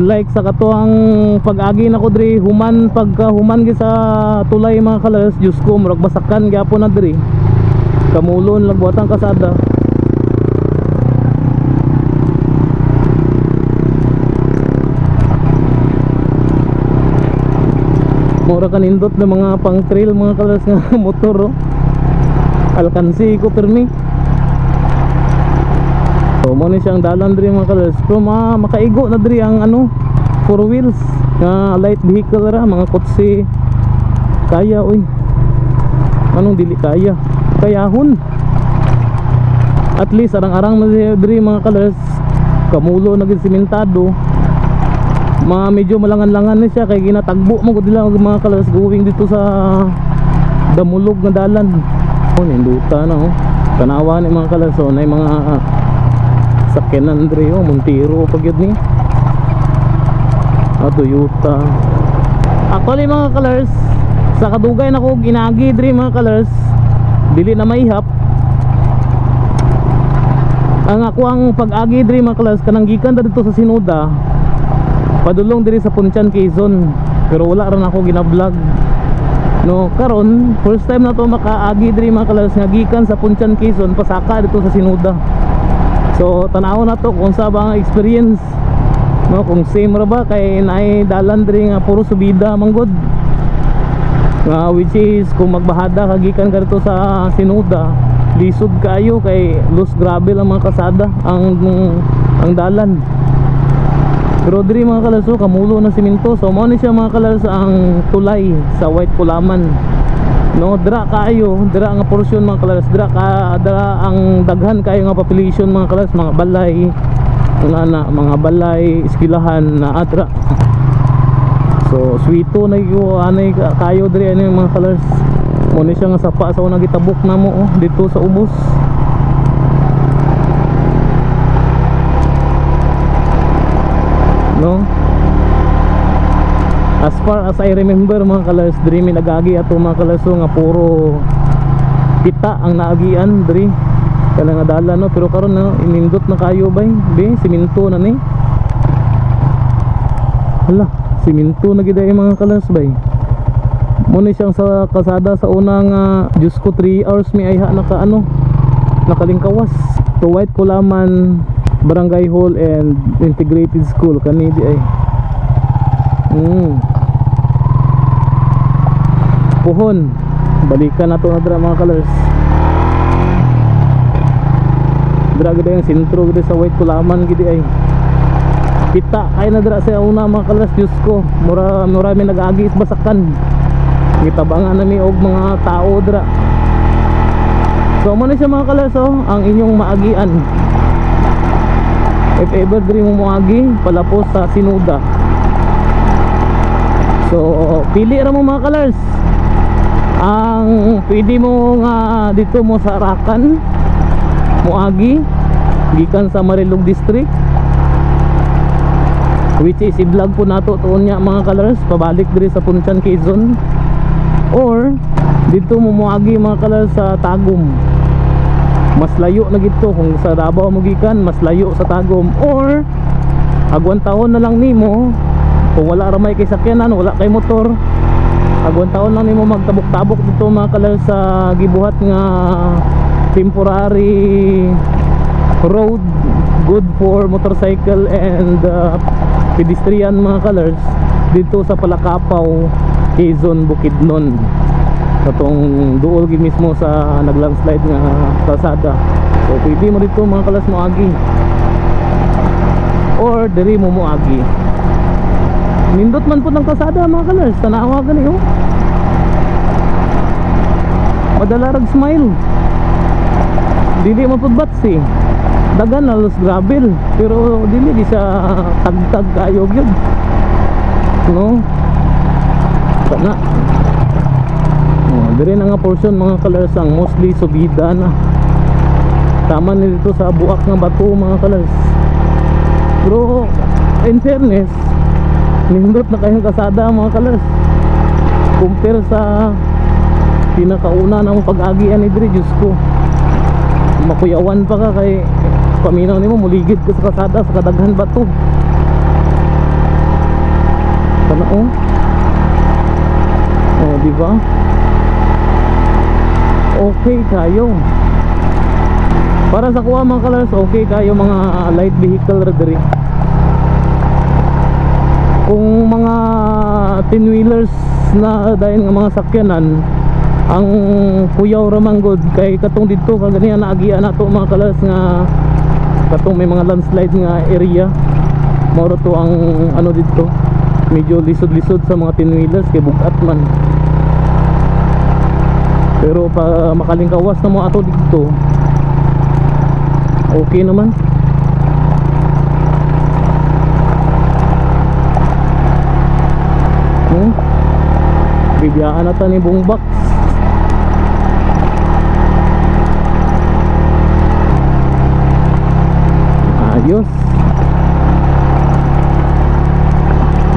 Unlike sa katuang pag-agi na ko diri human, pagka human gi sa tulay mga kalers, Diyos ko murag basakan gyapon na diri. Kamulon lagbuatang kasada. Mura kanindot na mga pang trail mga kalers nga motor alkansi ko permi. So mo ni siyang dalan diri mga kalers, pero makaigo na diri ang ano 4 wheels nga light vehicle ra, mga kotse kaya oy. Anong dili kaya? Kayahon. At least arang-arang na diri mga kalers, kamulo na gid sementado. Medyo malangan-langan na siya kay ginatagbo mo gud nila mga kalers going dito sa Damulog nga dalan. Ninduta na tanawa ni mga kalers, na yung mga sakyanan diri Montero pag yun ni Toyota. Actually mga kalers, sa kadugay na ko ginagi diri mga kalers, dili na maihap Ang ako ang pag-agi diri mga kalas kanang gikan dito sa Sinuda padulong diri sa Punchan, Quezon, pero wala rin ako gina-vlog. No, karon first time na to makaagi diri mga kalas nga gikan sa Punchan, Quezon pasaka dito sa Sinuda. So tanaw na to kung sa ba ang experience, no, kung same ra ba kay naay dalan diri nga puro subida manggod. Which is kung magbahada kagikan ka dito sa Sinuda, lisod kayo kay loose gravel ang mga kasada, ang dalan. Pero diri mga kalas kamulo na simento. So mo ni siya mga kalas ang tulay sa White Kulaman. No, dira kayo, dira nga porsyon mga kalas, dira ang daghan kayo nga population mga kalas, mga balay, mga balay, eskwelahan na adra. So sweeto na yung anay kayo diri ano yung mga colors. Mo ni siya nga sapa sa unang gitabok na mo dito sa ubos. No, as far as I remember mga colors, diri mi nagagi ato mga colors nga puro pita ang naagian diri kala nga dala, no. Pero karon no, inindot na kayo bay be simento na ni. Hala, simento na gid ay mga kalas bay. Mo ni siyang sa kasada sa unang Diyos ko 3 hours mi ayha naka nakalingkawas to White Kulaman Barangay Hall and Integrated School kani di ay. Puhon balikan nato na dira mga colors. Dira gid ang sentro gid sa White Kulaman gid ay. Kita kay na dira sa una mga kalas, Diyos ko, mura mi nag-agi is basakan. Gitabangan nami og mga tao dira. So mo na siya mga kalas ang inyong maagian. If ever diri mo moagi palapos sa Sinuda. So pili ra mo mga kalas. Ang pwede mo nga dito mo sa Arakan moagi gikan sa Marilog District, which is i-vlog po nato tuon nya mga colors pabalik diri sa Punchan, Quezon, or dito mo moagi mga colors sa Tagum. Mas layo na gito kung sa Davao mo gikan, mas layo sa Tagum, or agwan taon na lang nimo kung wala ra may kay sakyanan, wala kay motor, agwan taon lang nimo magtabok-tabok dito mga colors sa gibuhat nga temporary road good for motorcycle and pedestrian mga colors dito sa Palakapaw, Quezon, Bukidnon, katong duol gid mismo sa naglandslide nga kalsada. So pwede mo dito mga kalas moagi or diri mo moagi. Nindot man po ng kalsada mga kalas, tanawa gani madalarag smile, dili mo pud batsi dagan na los gravel, pero dili di siya tagtag kayo gyud, no. Kana dire na nga portion mga colors ang mostly subida na tama na dito sa buak nga bato mga colors. Pero in fairness nindot na kayong kasada mga colors compare sa pinakauna na mong pag-agian ni dire. Diyos ko, makuyawan pa ka kay paminaw nimo muligid ka sa kasada sa kadaghan bato. Kana di ba? Okay kayo. Para sa kuha mga colors, okay kayo mga light vehicle diri. Kung mga 10 wheelers na dahil nga mga sakyanan, ang kuyaw ramanggod kay katong dito kagani naagian nato mga colors nga katong may mga landslide nga area. Moro to ang ano dito, medyo lisod-lisod sa mga 10 wheelers kay bugat man. Pero pa makalingkawas na mo ato dito, okay naman. Bibiyaan natin ni buong box. Ayos.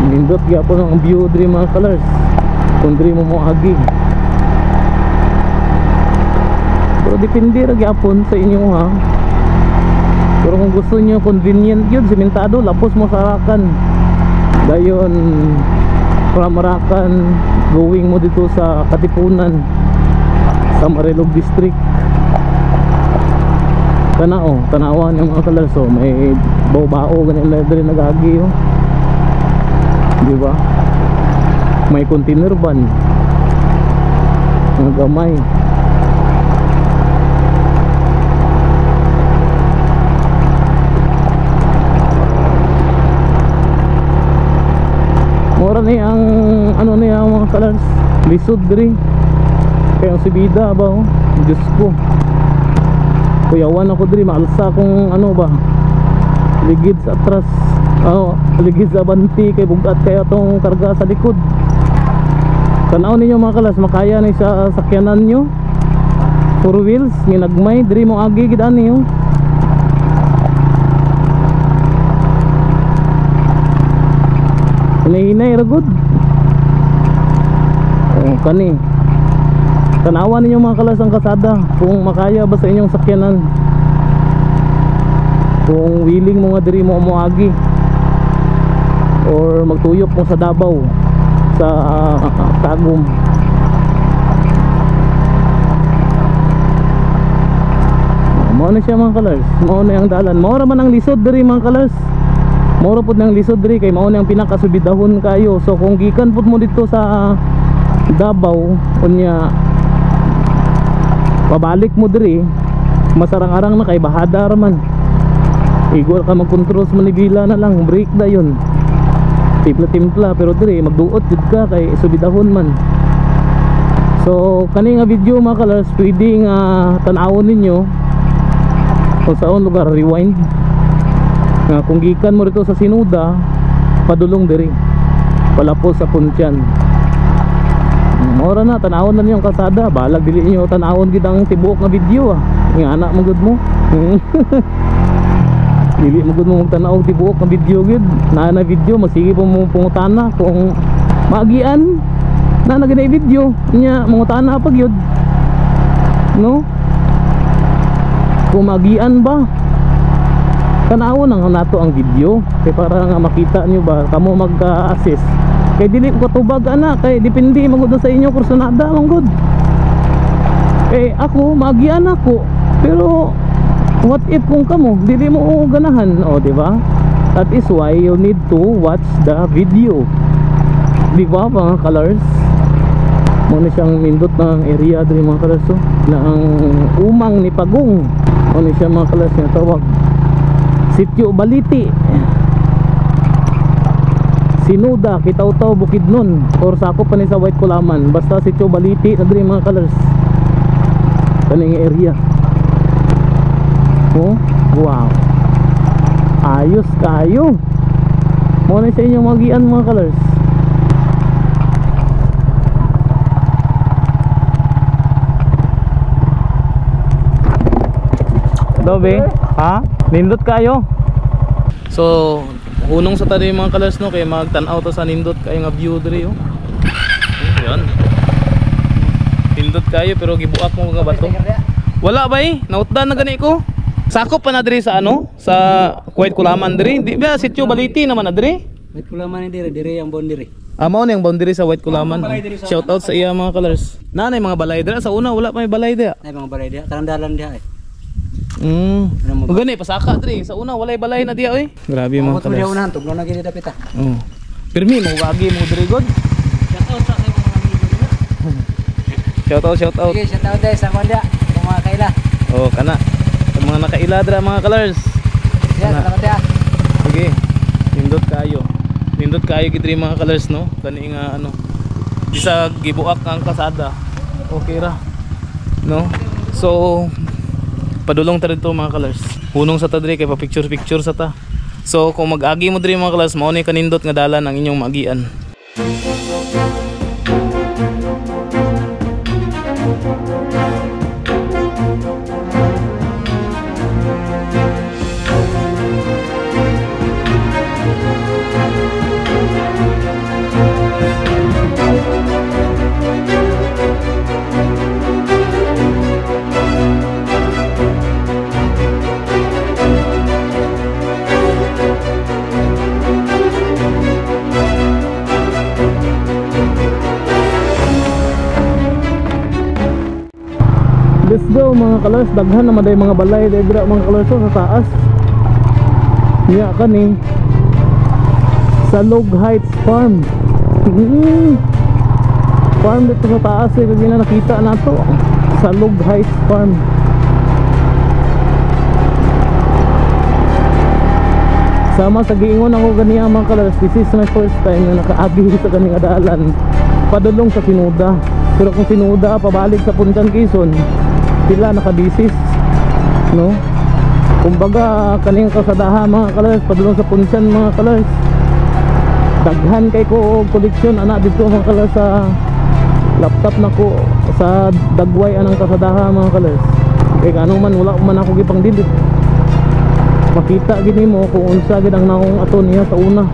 Nindot gyapon ang view diri mga colors kung diri mo moagi. Pero depende ra gyapon sa inyo ha. Pero kung gusto nyo convenient yun, simentado, lapos mo sa Arakan. Dayon from Arakan going mo dito sa Katipunan sa Marilog District. Tanawan yung mga kalars. So may bao-bao ganyan na rin nagagi, oh. Di ba? May container van ang gamay. Mura ni ang ano niya mga kalars, lisod diri. Kaya ang subida ba, oh. Diyos ko, kuyawan ako diri, maalsa kung ano ba, ligid sa atras, ligid sa banti, kay bugat kaya tong karga sa likod. Tanaw ninyo mga kalas, makaya ni sa sakyanan nyo 4 wheels, nginagmay, diri mo agi gid ani, oh. Hinay-hinay ragod. Kani tanawan ninyo mga kalas ang kasada, kung makaya ba sa inyong sakyanan, kung willing mo nga diri mo umuagi or magtuyok mo sa Davao sa Tagum. Mao na siya mga kalars, mao na yung dalan. Mao ra man ang lisod diri mga kalars, mao ra pud nang lisod diri, kay mao na ang pinakasubidahon kayo. So kung gikan pud mo dito sa Davao unya pabalik mo diri, masarang-arang na kay bahada ra man. Igol ka mag-control sa manibila na lang, break na yun, timpla-timpla, pero diri magduot jud ka kay subidahon man. So kani nga video mga kalars, pwede nga tan-awon ninyo kung saan lugar, rewind nga kung gikan mo rito sa Sinuda, padulong diri palapos sa Puntyan. Ora na, tanawon na niyong kasada, balag dili niyo tanawon gid ang tibuok nga video, nga anak mo gud mo. Dili mo gud mo magtanaw tibuok nga video gid, na video magsige po mo pungutana kung maagian na naginay video nya, mangutana pa gyud, no? Kung maagian ba, tanawon ang nato ang video kay para nga makita niyo ba kamo magka-assist. Kay dili ko katubag ana, kay depende magud sa inyo kursunada manggod. Eh ako maagian ako, pero what if kung kamo dili mo ganahan, o di ba? That is why you need to watch the video. Di ba mga colors? Mo na siyang nindot ng area diri mga colors, oh, na ang umang ni Pagong. Mo na siya mga colors nga tawag Sitio Baliti, Sinuda, Kitaw-Taw, Bukidnon, or sakop pa ni sa White Kulaman. Basta Sitio Baliti na diri mga colors, kaning area. Oh, wow, ayos kayo. Mo na sa inyong magian mga colors. Dobe, ha? Nindot kayo. So hunong sa tadi mga colors, no, kay magtan-aw to sa nindot kayo nga view diri, oh. Yan. Nindot kayo pero gibuak mo mga bato. Wala ba eh? Nautdan na gani ko. Sakop pa na diri sa ano? Sa White Kulaman diri. Di ba Sitio Baliti naman na diri? White Kulaman diri, diri ang boundary. Mao na yung boundary sa White Kulaman. Shout out sa iya mga colors. Nanay mga balay dira sa una, wala pa may balay dira. Ay mga balay diha, tarandalan diha eh. Gani pasaka diri sa una walay balay na diya, oy. Grabe mga Mga colors. unahan tugnaw na gid dapit ah. Oh. Pirmi mo wagi mo diri god. Shout out sa mga amigo nila. Shout out, shout out. Sige, shout out dai sa Kwanda, sa mga kaila. Oh, kana. Sa mga nakaila dira mga colors. Yan, salamat diha. Sige. Nindot kayo. Nindot kayo gid diri mga colors, no. Kani nga ano. Bisa gibuak ang kasada. Okay ra. No. So padulong ta dito mga colors. Hunong sa ta diri kay pa picture sa ta. So kung mag-agi mo diri mga colors, mao ni kanindot nga dalan ang inyong maagian. mga kalors, daghan naman day mga balay dira mga kalors sa taas. Niya kani Salog Heights Farm. Farm dito sa taas eh, kaya na nakita na to. Salog Heights Farm. Sama sa giingon ako ganiya mga kalors, this is my first time na nakaagi sa kaning adalan padulong sa Sinuda. Pero kung Sinuda pabalik sa Punchan Quezon, sila nakabisis, no? Kumbaga kaning kasadahan mga kalors padulong sa Punchan mga kalors. Daghan kay ko koleksyon ana dito mga kalors sa laptop nako sa dagway anang kasadahan mga kalors. Kay ano man wala man ako gipang dilit. Makita gini mo kung unsa gid ang naong ato niya sa una.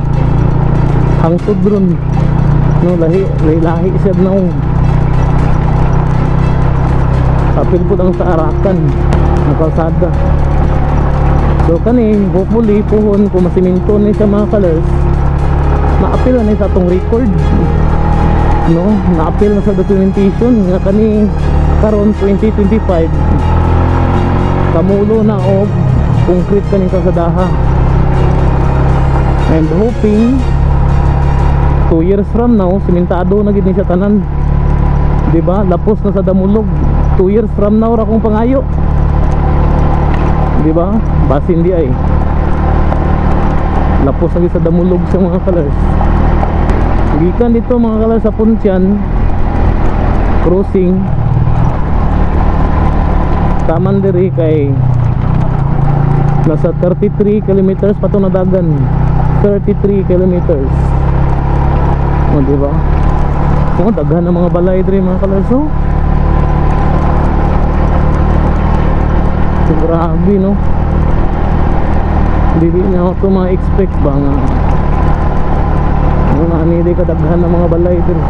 Hangtod ron. No lahi siya naong. Kapil po ang sa Arakan na kalsada. So kani hopefully puhon kung masiminto ni sa mga colors, naapil na sa atong record, no? Naapil na sa documentation nga kani karon 2025 kamulo na og concrete kaning kasadaha. And hoping 2 years from now simentado na gid ni siya tanan, di ba? Lapos na sa damulog. 2 years from now ra kong pangayo, di ba? Basin di ay lapos na gid sa damulog sa mga colors. Gikan dito mga colors sa Punchan crossing taman diri kay nasa 33 kilometers pa to na dagan. 33 kilometers. O diba? O daghan ng mga balay diri mga kalarso. So, grabe no. Hindi na ako ito ma-expect ba nga mga anili kadaghan ng mga balay diri.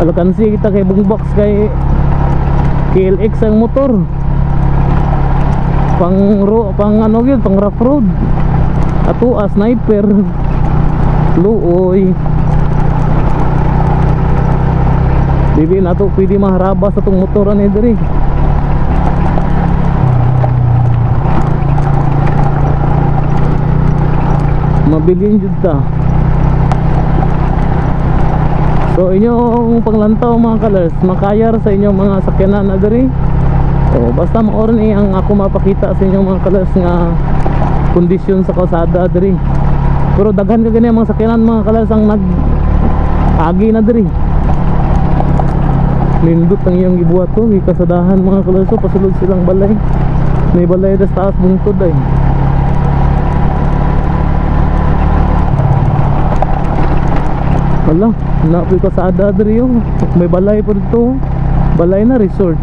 Alakansi kita kay bungbox kay KLX ang motor pang ano yun, pang rough road. Ato sniper luoy bibi na to pwede maharabas sa itong motor ani diri. Mabilin jud ta. So inyong paglantaw mga colors, makayar sa inyong mga sakyanan na diri. So basta maoran ang ako mapakita sa inyong mga colors nga kondisyon sa kalsada diri. Pero daghan ka gani mga sakyanan mga colors ang nag-agi na diri. Lindot ang iyong gibuhat to, ikasadahan mga colors. So pasulod silang balay. May balay das taas bungtod ay. Hala, napoy kasada diri yung may balay po dito. Balay na resort.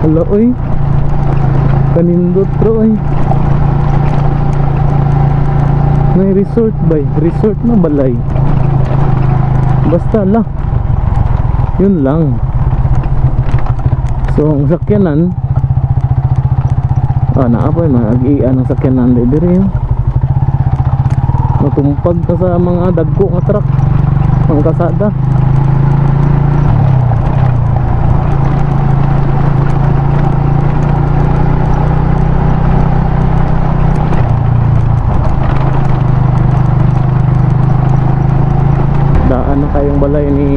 Hala oy, kanindot bro oy. May resort bay, resort na balay. Basta lah, yun lang. So ang sakyanan naapoy mag-ian ang sakyanan diri yung matumpag ka sa mga dagko nga truck ang kasada. Daan na kayong balay ni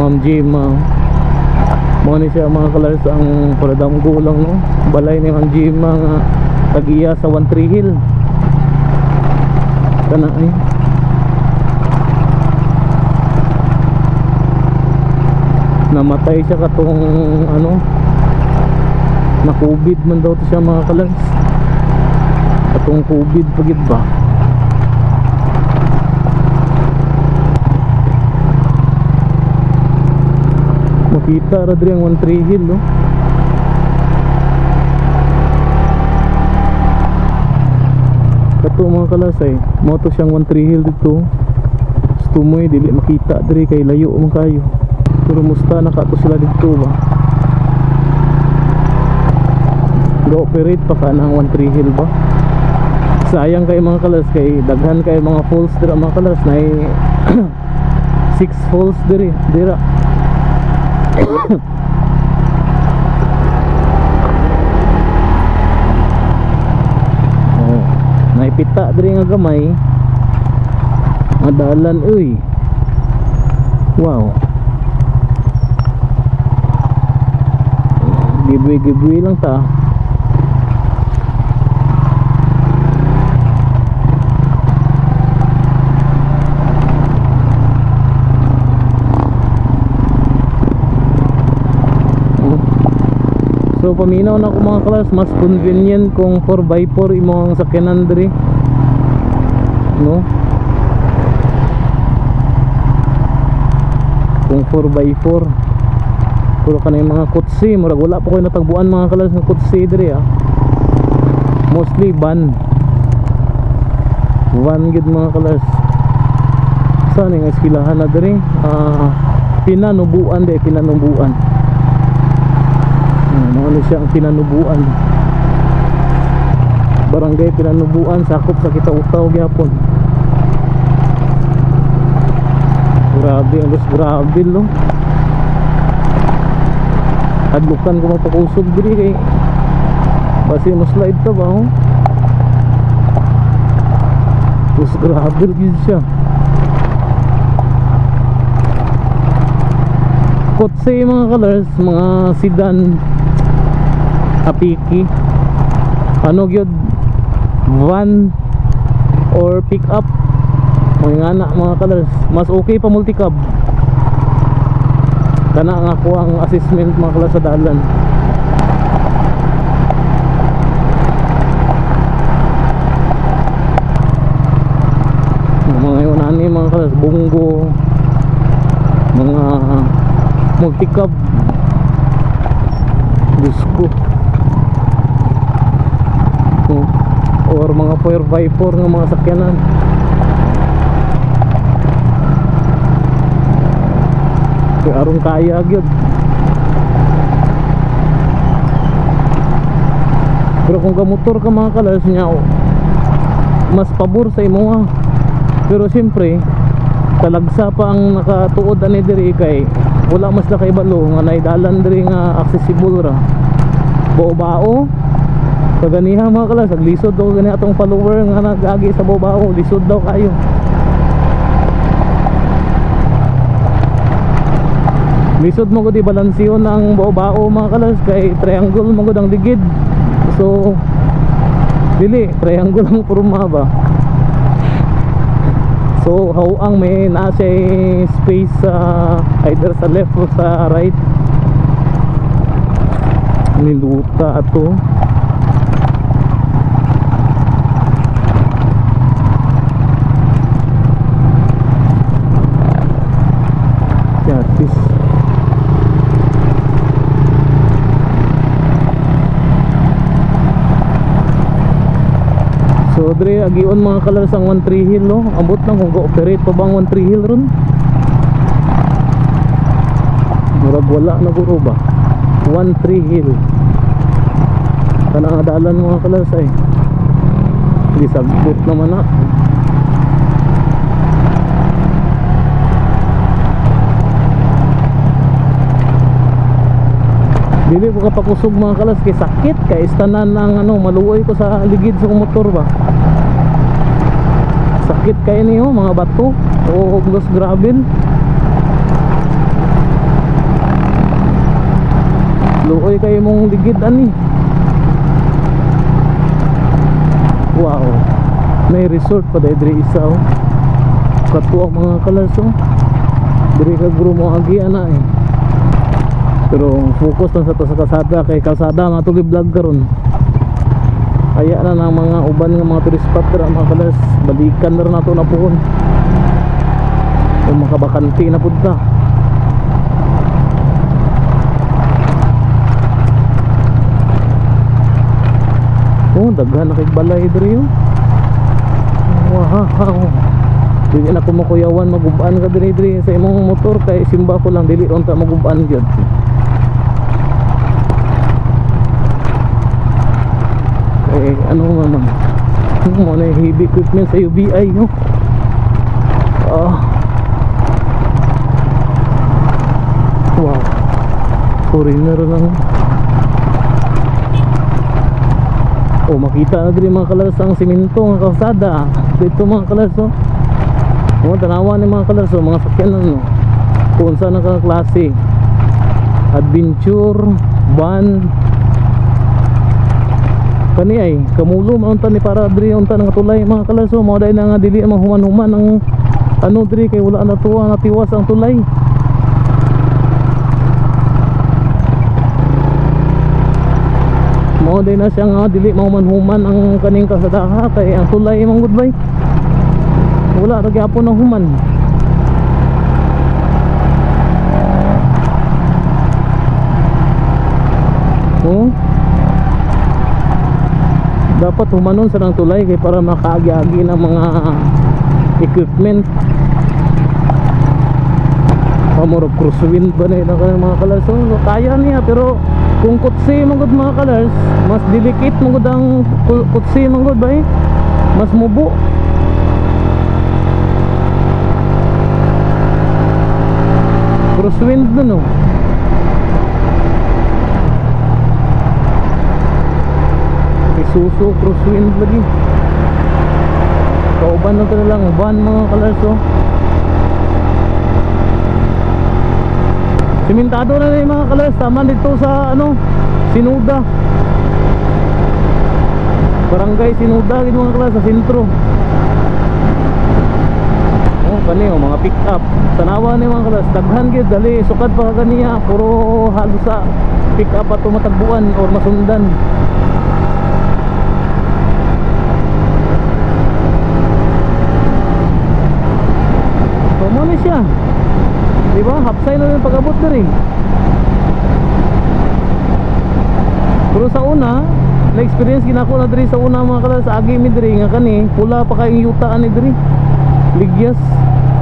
Ma'am Jima. Mo ni siya mga colors ang paradam gulang no. Balay ni Ma'am Jima nga tag-iya sa 13 Hill. Kana ay namatay siya katong ano na COVID man daw to siya mga kalans. Katong COVID pagid ba. Makita ra diri ang 13 Hill no. Kato mga kalasay, moto siyang 13 Hill dito. Stumoy dili makita diri kay layo man kayo. Pero musta nakato sila dito ba? Go-operate pa ka ng 13 Hill ba? Sayang kay mga kalas kay daghan kay mga falls dira mga kalas na Six Falls dira. Oh, naipita diri nga gamay. Madalan uy. Wow. Giveaway lang ta. So paminaw na ako mga kalas, mas convenient kung 4x4 imo ang sakyanan diri, no? Kung 4x4 puro ka na yung mga kutsi, murag wala pa ko natagbuan mga kalas ng kutsi diri mostly van gid mga kalas. Saan yung eskilahan na diri? Pinanubuan ano siya ang Pinanubuan, barangay Pinanubuan, sakop sa Kitautaw gyapon. Grabe ang grabe no. Adlukan ko mapakusog diri kay basi mo slide ta ba oh. Terus grabe gid siya. Kotse mga colors, mga sedan, apiki, ano gyud, van or pick up, mga anak mga colors, mas okay pa multicab. Kana nga ko ang assessment mga colors sa dalan. Mga yun ani mga colors, bunggo, mga multicab, gusto or mga 4x4 ng mga sakyanan. Kaya arong kaya gyud. Pero kung gamotor ka mga kalas niya, mas pabor sa imo. Pero siyempre talagsa pa ang nakatuod ani diri kay wala mas na kay balo nga naidalan diri nga accessible ra. Bao-bao kaganiha mga kalas, aglisod daw gani atong follower nga nagagi sa bao-bao, lisod daw kayo. Lisod mo ko di balansyon ang bao-bao mga kalas kay triangle mo ko ang ligid. So dili triangle ang porma ba. So hawang may nasa space either sa left o sa right. Niluta ato. Yatis. So dre agion mga kalas ang 13 hill no. Ambot lang kung go-operate pa bang 13 hill ron. Murag wala na guro ba 13 hill. Kana nga dalan mga kalas ay di sagbot naman na. Dili ko kapakusog mga kalas kay sakit kay istanan ang ano maluoy ko sa ligid sa motor ba. Sakit kay niyo mga bato o ugos gravel. Luoy kay mong ligid ani. Wow. May resort pa diri isa oh. Katuwa mga kalas oh. Diri ka guro mo agi ana eh. Pero focus lang sa to sa kalsada kay kalsada nga to gi-vlog karon. Kaya na ng mga uban ng mga tourist spot ra mga kalas, balikan na nato na puhon. Kung makabakanti na pud ta. Oh, daghan na kay balay diri oh. Wow. Dili na ko makuyawan maguban ka diri sa imong motor kay simba ko lang dili unta maguban gyud. Eh, ano naman mo na heavy equipment sa UBI no? foreigner lang. Oh, makita na din mga kalars ang simento ng kalsada dito mga kalars. Oh, tanawa ni mga kalars, mga sakyan ano, kung saan nakaklase, adventure van kani ay kamulo maunta ni para diri unta nga tulay mga kalars. Mao dai na nga dili mahuman-human ang ano diri kay wala na tuwa natiwas ang tulay. Mao din na siya nga dili mahuman-human ang kaning kasadaha kay ang tulay imong goodbye wala ra gyapon ang human. Oh, dapat humanon sa nang tulay kay para makaagi-agi ng mga equipment. Pamorog crosswind ba na yun mga kalars. So, kaya niya pero kung kutsi mangod mga kalars, mas delicate mangod ang kutsi mangod ba eh, mas mubo. Crosswind dun oh. Isuzu crosswind lagi. Kauban na ito na lang van mga kalars oh. Simentado na yung mga kalars. Tama dito sa ano, Sinuda, Barangay Sinuda gito mga kalars, sa sentro. Oh, kani oh, mga pick up. Tanawa ni mga kalars, daghan gid dali sukad pa kaniya, puro halos sa pick up ato matagbuan or masundan. So mo ni siya. Diba? Hapsay na rin pag-abot na rin. Pero sa una, na-experience ginako na diri sa una mga kalars, sa agi mi diri nga kani, pula pa kayong yutaan ni diri. Ligyas.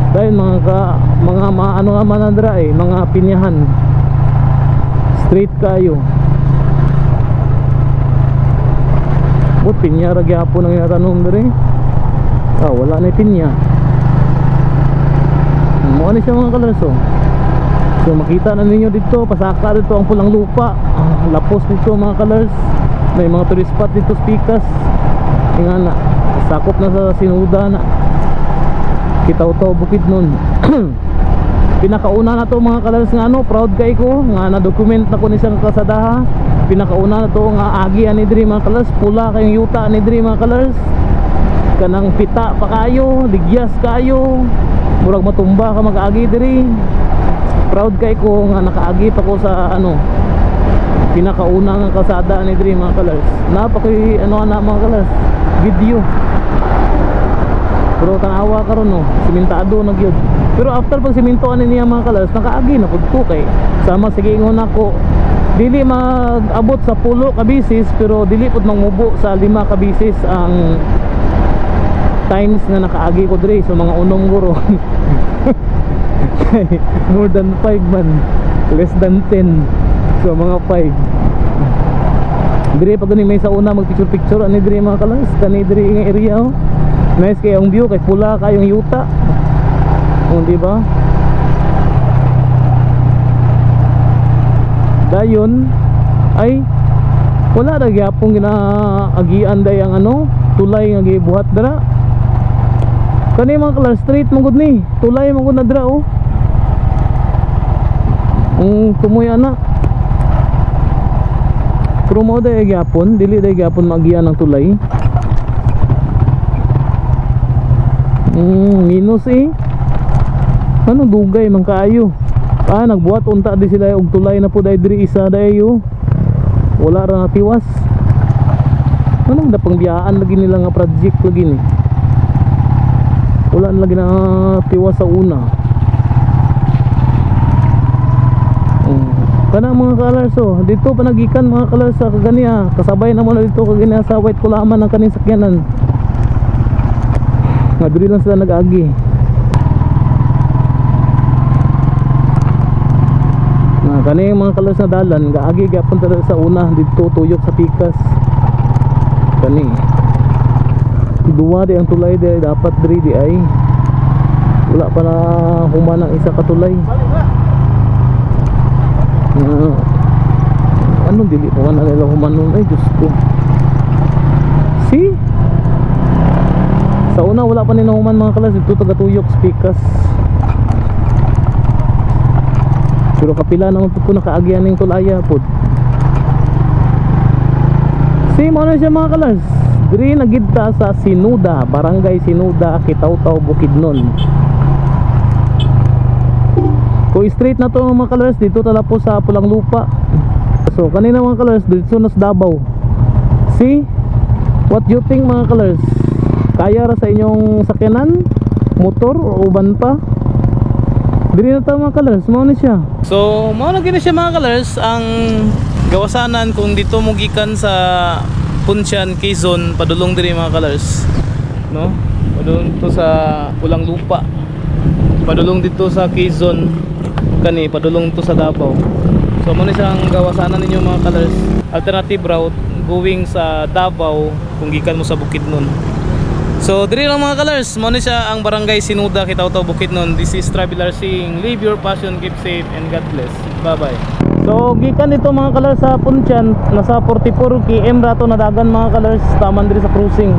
Dahil mga ano nga manandra eh, mga pinyahan. Straight kayo. But pinya ra gyapon ang inatanom diri. Ah, wala na pinya. Mo ni siya mga kalars oh. So makita na ninyo dito, pasaka dito ang pulang lupa. Lapos dito mga kalars. May mga tourist spot dito, Pikas. Tingnan na, sakop na sa Sinuda na. Kitaw to bukid nun. Pinakauna na to mga kalars nga ano, proud kay ko nga na-document na ko ni siyang kasadaha. Pinakauna na to nga agi ani diri mga kalars, pula kayong yuta ani diri mga kalars. Kanang pita pa kayo, ligyas kayo. Murag matumba ka mag-agi diri. Proud kay ko nga nakaagi pa ko sa ano, pinakauna nga kalsada ni diri mga kalars. Napakoy ano na mga kalars, video. Pero tanawa karon no, simentado na gyud. Pero after pag simentoan niya mga kalars, nakaagi na pud ko kay sama sige ingon ako. Dili mag-abot sa 10 ka bisis pero dili pud mangmubo sa 5 ka bisis ang times na nakaagi ko dre. So mga unong guro. More than 5 man, less than 10. So mga 5 dire pag may sa una mag picture ani dire mga kalars. Kani dire nga area oh. Nice kay ang view kay pula kayong yuta. Oh, di ba? Dayon ay wala ra gyapon ginaagian day ang ano, tulay nga gibuhat dira. Kani mga kalars, street mangud ni, tulay mangud na dira oh. Tumoy ana. Pero mo day gyapon, dili day gyapon magian ng tulay. Minus eh. Ano dugay man kaayo. Nagbuhat unta di sila og tulay na po diri isa dayo. Wala ra natiwas. Anong dapang biyaan lagi nila nga project lagi ni. Wala na lagi na tiwas sa una. Kana mga kalars oh, dito panagikan mga kalars sa kaganiya. Kasabay na mo na dito kaganiya sa White Kulaman ng kaning sakyanan. Nga diri lang sila nag-agi. Kani mga kalars na dalan, gaagi gapon talaga sa una dito tuyok sa Pikas. Kani. Duwa di ang tulay di dapat diri di ay. Wala pa na humanang isa ka tulay. ano dili pa na nila humanon ay Diyos ko. See? Sa una wala pa ni nahuman mga kalas, dito taga-tuyok speakers. Pero kapila naman po ko nakaagyan ng tulaya po. See mo na siya mga kalas. Diri nagidta sa Sinuda, Barangay Sinuda, Kitaw-Taw, Bukidnon. Kung straight na to mga kalas, dito tala po sa Pulang Lupa. So kanina mga kalas, dito na sa Davao. See? What you think mga kalas? Kaya ra sa inyong sakyanan? Motor o uban pa? Diri na tayo mga colors, mao na siya. So, mao na gina siya mga colors. Ang gawasanan kung dito mo gikan sa Punsyan, Quezon, padulong diri mga colors, no? Padulong dito sa Pulang Lupa. Padulong dito sa Quezon, kani padulong dito sa Davao. So, mao na siyang gawasanan ninyo mga colors. Alternative route going sa Davao kung gikan mo sa Bukidnon. So diri lang mga colors, mo ni siya ang Barangay Sinuda, Kitaw-Taw, Bukidnon. This is Traveler saying, live your passion, keep safe, and God bless. Bye bye. So gikan dito mga colors sa Punsyan, nasa 44 km rato na dagan mga colors, taman diri sa cruising.